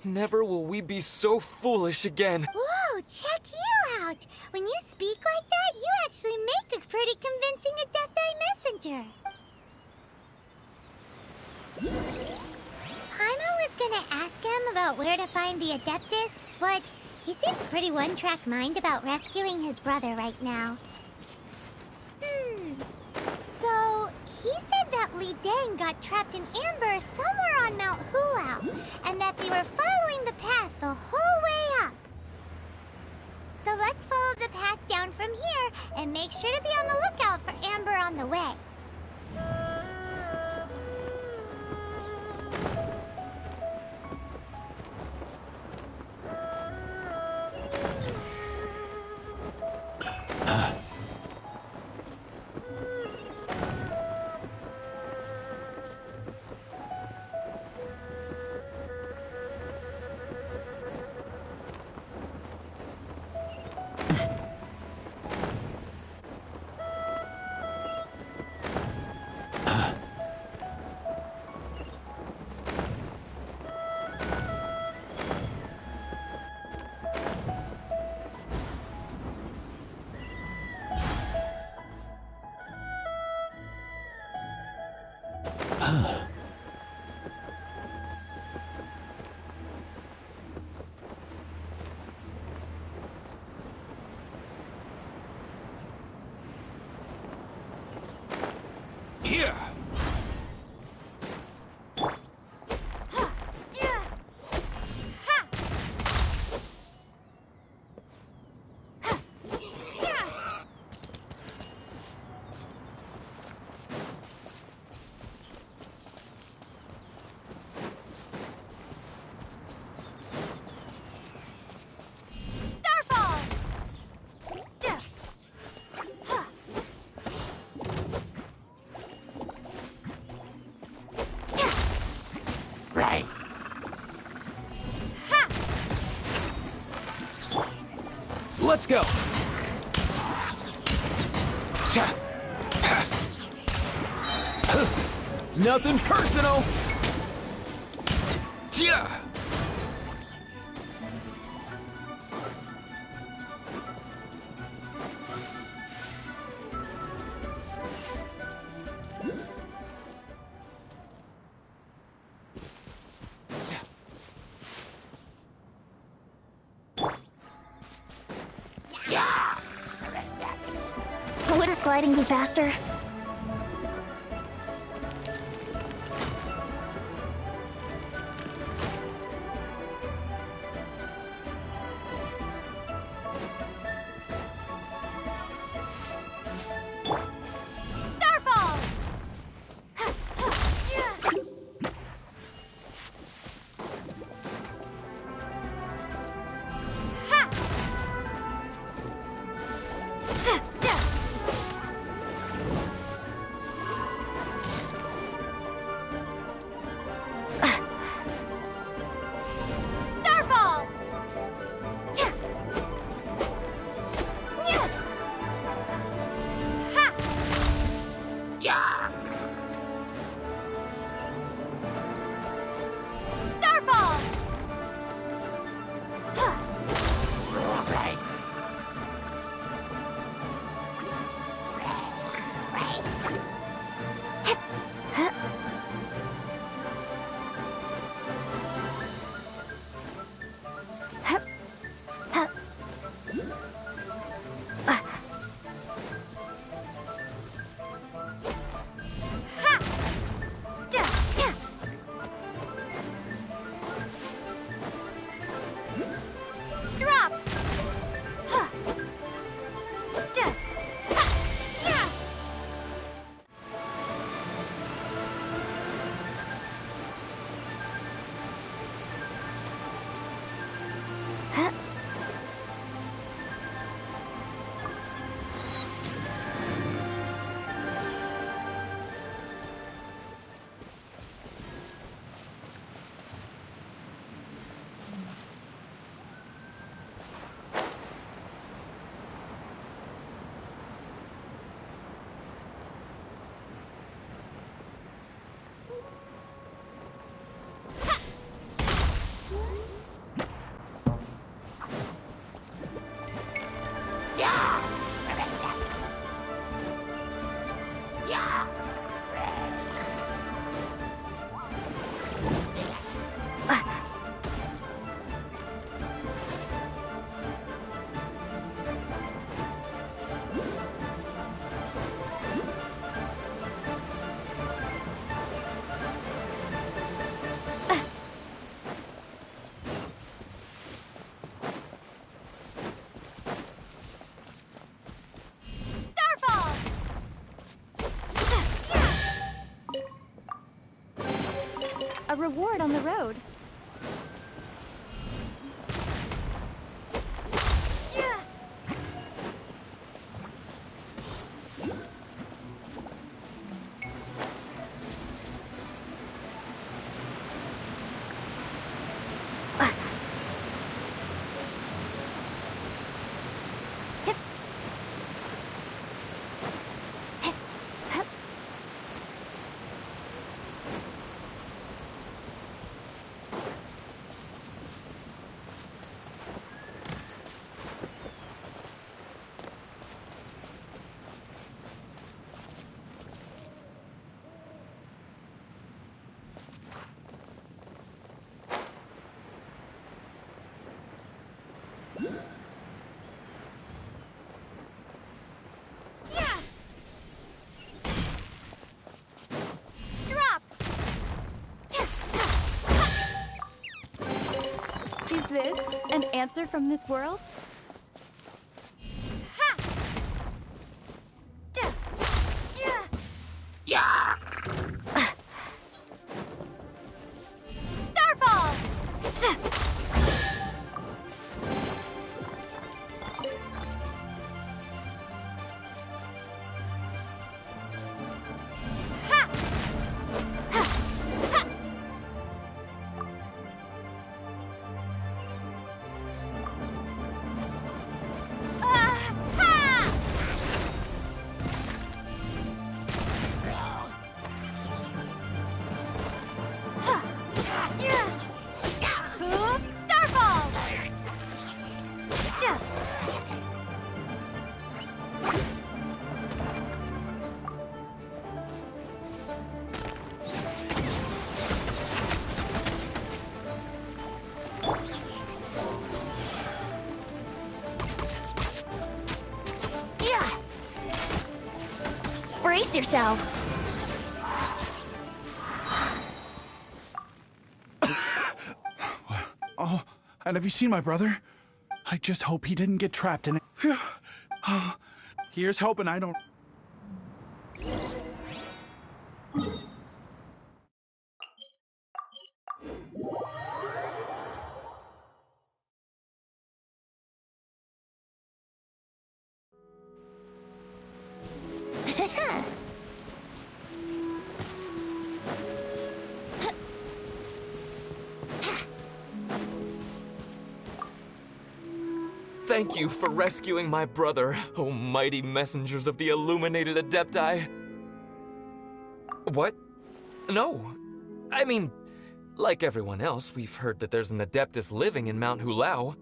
Never will we be so foolish again. Whoa, check you out! When you speak like that, you actually make a pretty convincing Adepti messenger. Paimon was gonna ask him about where to find the Adeptus, but he seems pretty one-track mind about rescuing his brother right now. So, he said that Li Dang got trapped in amber somewhere on Mount Hulao, and that they were following the path the whole way up. So let's follow the path down from here, and make sure to be on the lookout for amber on the way. Here! Let's go! Nothing personal! Wouldn't gliding be faster? Starfall! reward on the road. Is this an answer from this world? Brace yourselves. Oh, and have you seen my brother? I just hope he didn't get trapped in it. Phew. Oh, here's hoping I don't... Thank you for rescuing my brother, O mighty messengers of the illuminated Adepti. What? No. I mean, like everyone else, we've heard that there's an Adeptus living in Mount Hulao.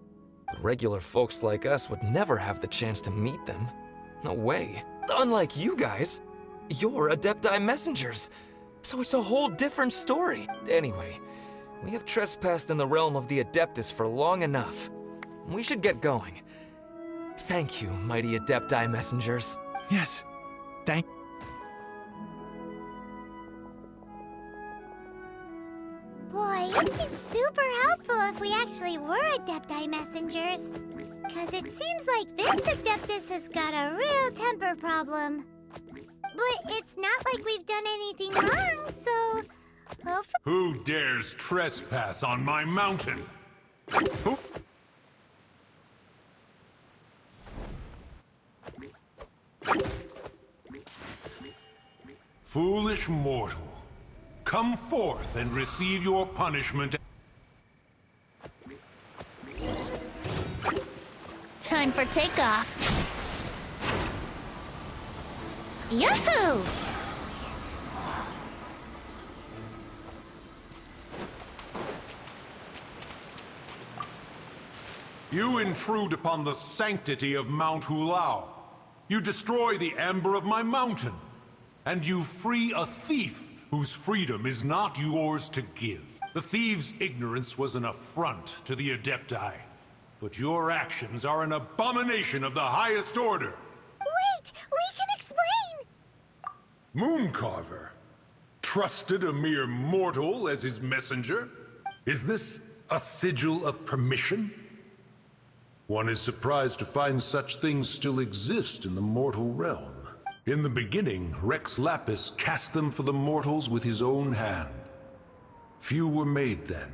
But regular folks like us would never have the chance to meet them. No way. Unlike you guys, you're Adepti messengers. So it's a whole different story. Anyway, we have trespassed in the realm of the Adeptus for long enough. We should get going. Thank you, mighty Adepti messengers. Yes, thank... Boy, it'd be super helpful if we actually were Adepti messengers. Cause it seems like this Adeptus has got a real temper problem. But it's not like we've done anything wrong, so... hopefully... Who dares trespass on my mountain? Who... Foolish mortal, come forth and receive your punishment. Time for takeoff. Yahoo! You intrude upon the sanctity of Mount Hulao. You destroy the amber of my mountain. And you free a thief whose freedom is not yours to give. The thief's ignorance was an affront to the Adepti. But your actions are an abomination of the highest order. Wait! We can explain! Mooncarver trusted a mere mortal as his messenger? Is this a sigil of permission? One is surprised to find such things still exist in the mortal realm. In the beginning, Rex Lapis cast them for the mortals with his own hand. Few were made then,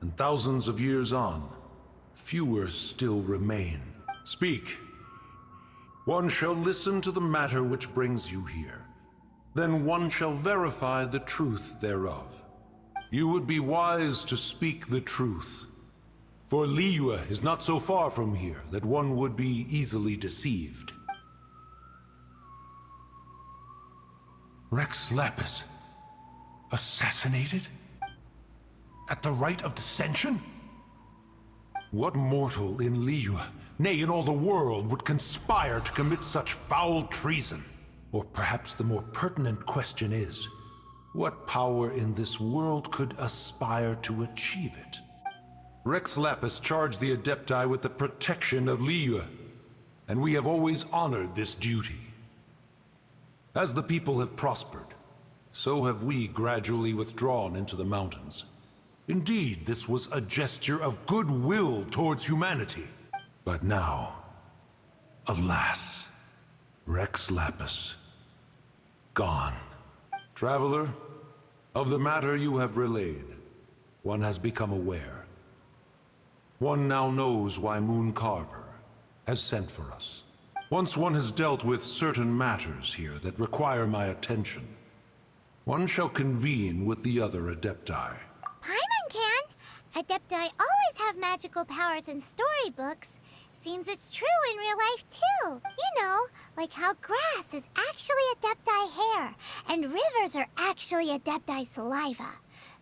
and thousands of years on, fewer still remain. Speak. One shall listen to the matter which brings you here. Then one shall verify the truth thereof. You would be wise to speak the truth. For Liyue is not so far from here that one would be easily deceived. Rex Lapis, assassinated? At the rite of dissension? What mortal in Liyue, nay, in all the world, would conspire to commit such foul treason? Or perhaps the more pertinent question is, what power in this world could aspire to achieve it? Rex Lapis charged the Adepti with the protection of Liyue, and we have always honored this duty. As the people have prospered, so have we gradually withdrawn into the mountains. Indeed, this was a gesture of goodwill towards humanity. But now, alas, Rex Lapis, gone. Traveler, of the matter you have relayed, one has become aware. One now knows why Moon Carver has sent for us. Once one has dealt with certain matters here that require my attention, one shall convene with the other Adepti. Paimon can! Adepti always have magical powers in storybooks. Seems it's true in real life too. You know, like how grass is actually Adepti hair, and rivers are actually Adepti saliva.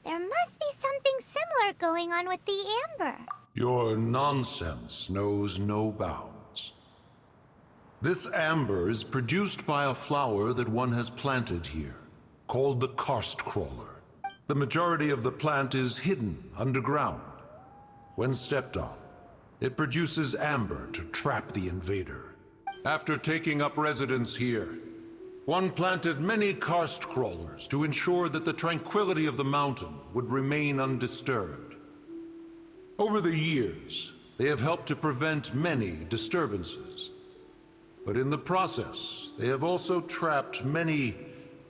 There must be something similar going on with the amber. Your nonsense knows no bounds. This amber is produced by a flower that one has planted here, called the karst crawler. The majority of the plant is hidden underground. When stepped on, it produces amber to trap the invader. After taking up residence here, one planted many karst crawlers to ensure that the tranquility of the mountain would remain undisturbed. Over the years, they have helped to prevent many disturbances. But in the process, they have also trapped many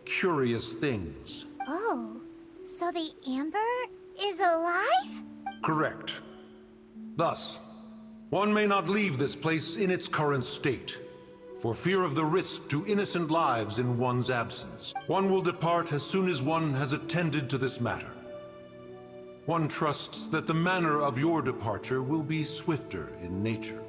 curious things. Oh, so the amber is alive? Correct. Thus, one may not leave this place in its current state, for fear of the risk to innocent lives in one's absence. One will depart as soon as one has attended to this matter. One trusts that the manner of your departure will be swifter in nature.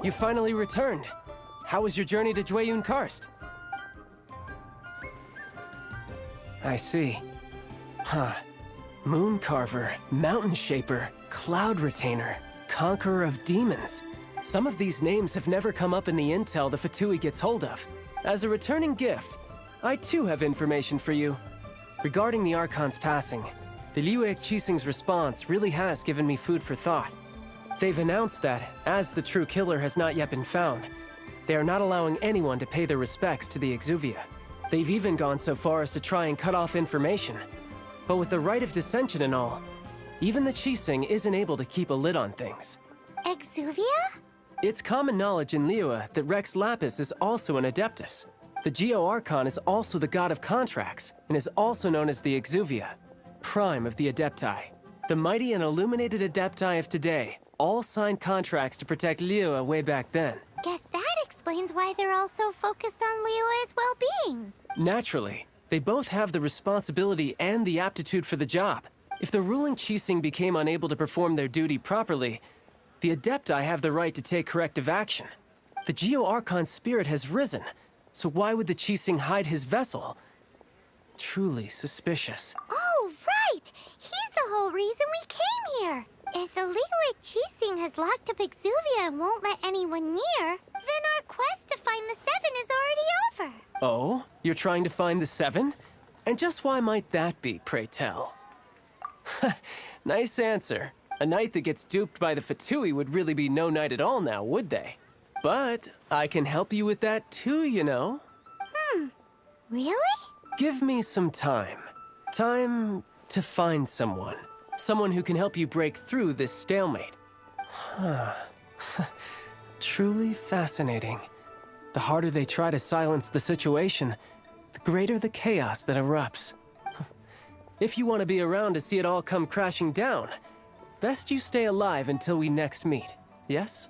You finally returned. How was your journey to Jueyun Karst? I see. Huh. Moon Carver, Mountain Shaper, Cloud Retainer, Conqueror of Demons. Some of these names have never come up in the intel the Fatui gets hold of. As a returning gift, I too have information for you. Regarding the Archon's passing, the Liyue Qixing's response really has given me food for thought. They've announced that, as the true killer has not yet been found, they are not allowing anyone to pay their respects to the Exuvia. They've even gone so far as to try and cut off information. But with the rite of dissension and all, even the Qixing isn't able to keep a lid on things. Exuvia? It's common knowledge in Liyue that Rex Lapis is also an Adeptus. The Geo-Archon is also the god of contracts, and is also known as the Exuvia, prime of the Adepti. The mighty and illuminated Adepti of today all signed contracts to protect Liyue way back then. Guess that explains why they're all so focused on Liyue's well-being. Naturally, They both have the responsibility and the aptitude for the job. If the ruling Qixing became unable to perform their duty properly, the Adepti have the right to take corrective action. The Geo-Archon spirit has risen, so why would the Qixing hide his vessel? Truly suspicious. Oh, right! He's the whole reason we came here! If the Liyue Qixing has locked up Exuvia and won't let anyone near, then our quest to find the Seven is already over! Oh? You're trying to find the Seven? And just why might that be, pray tell? Nice answer. A knight that gets duped by the Fatui would really be no knight at all now, would they? But I can help you with that too, you know. Really? Give me some time. Time to find someone. Someone who can help you break through this stalemate. Truly fascinating. The harder they try to silence the situation, the greater the chaos that erupts. If you want to be around to see it all come crashing down, best you stay alive until we next meet, yes?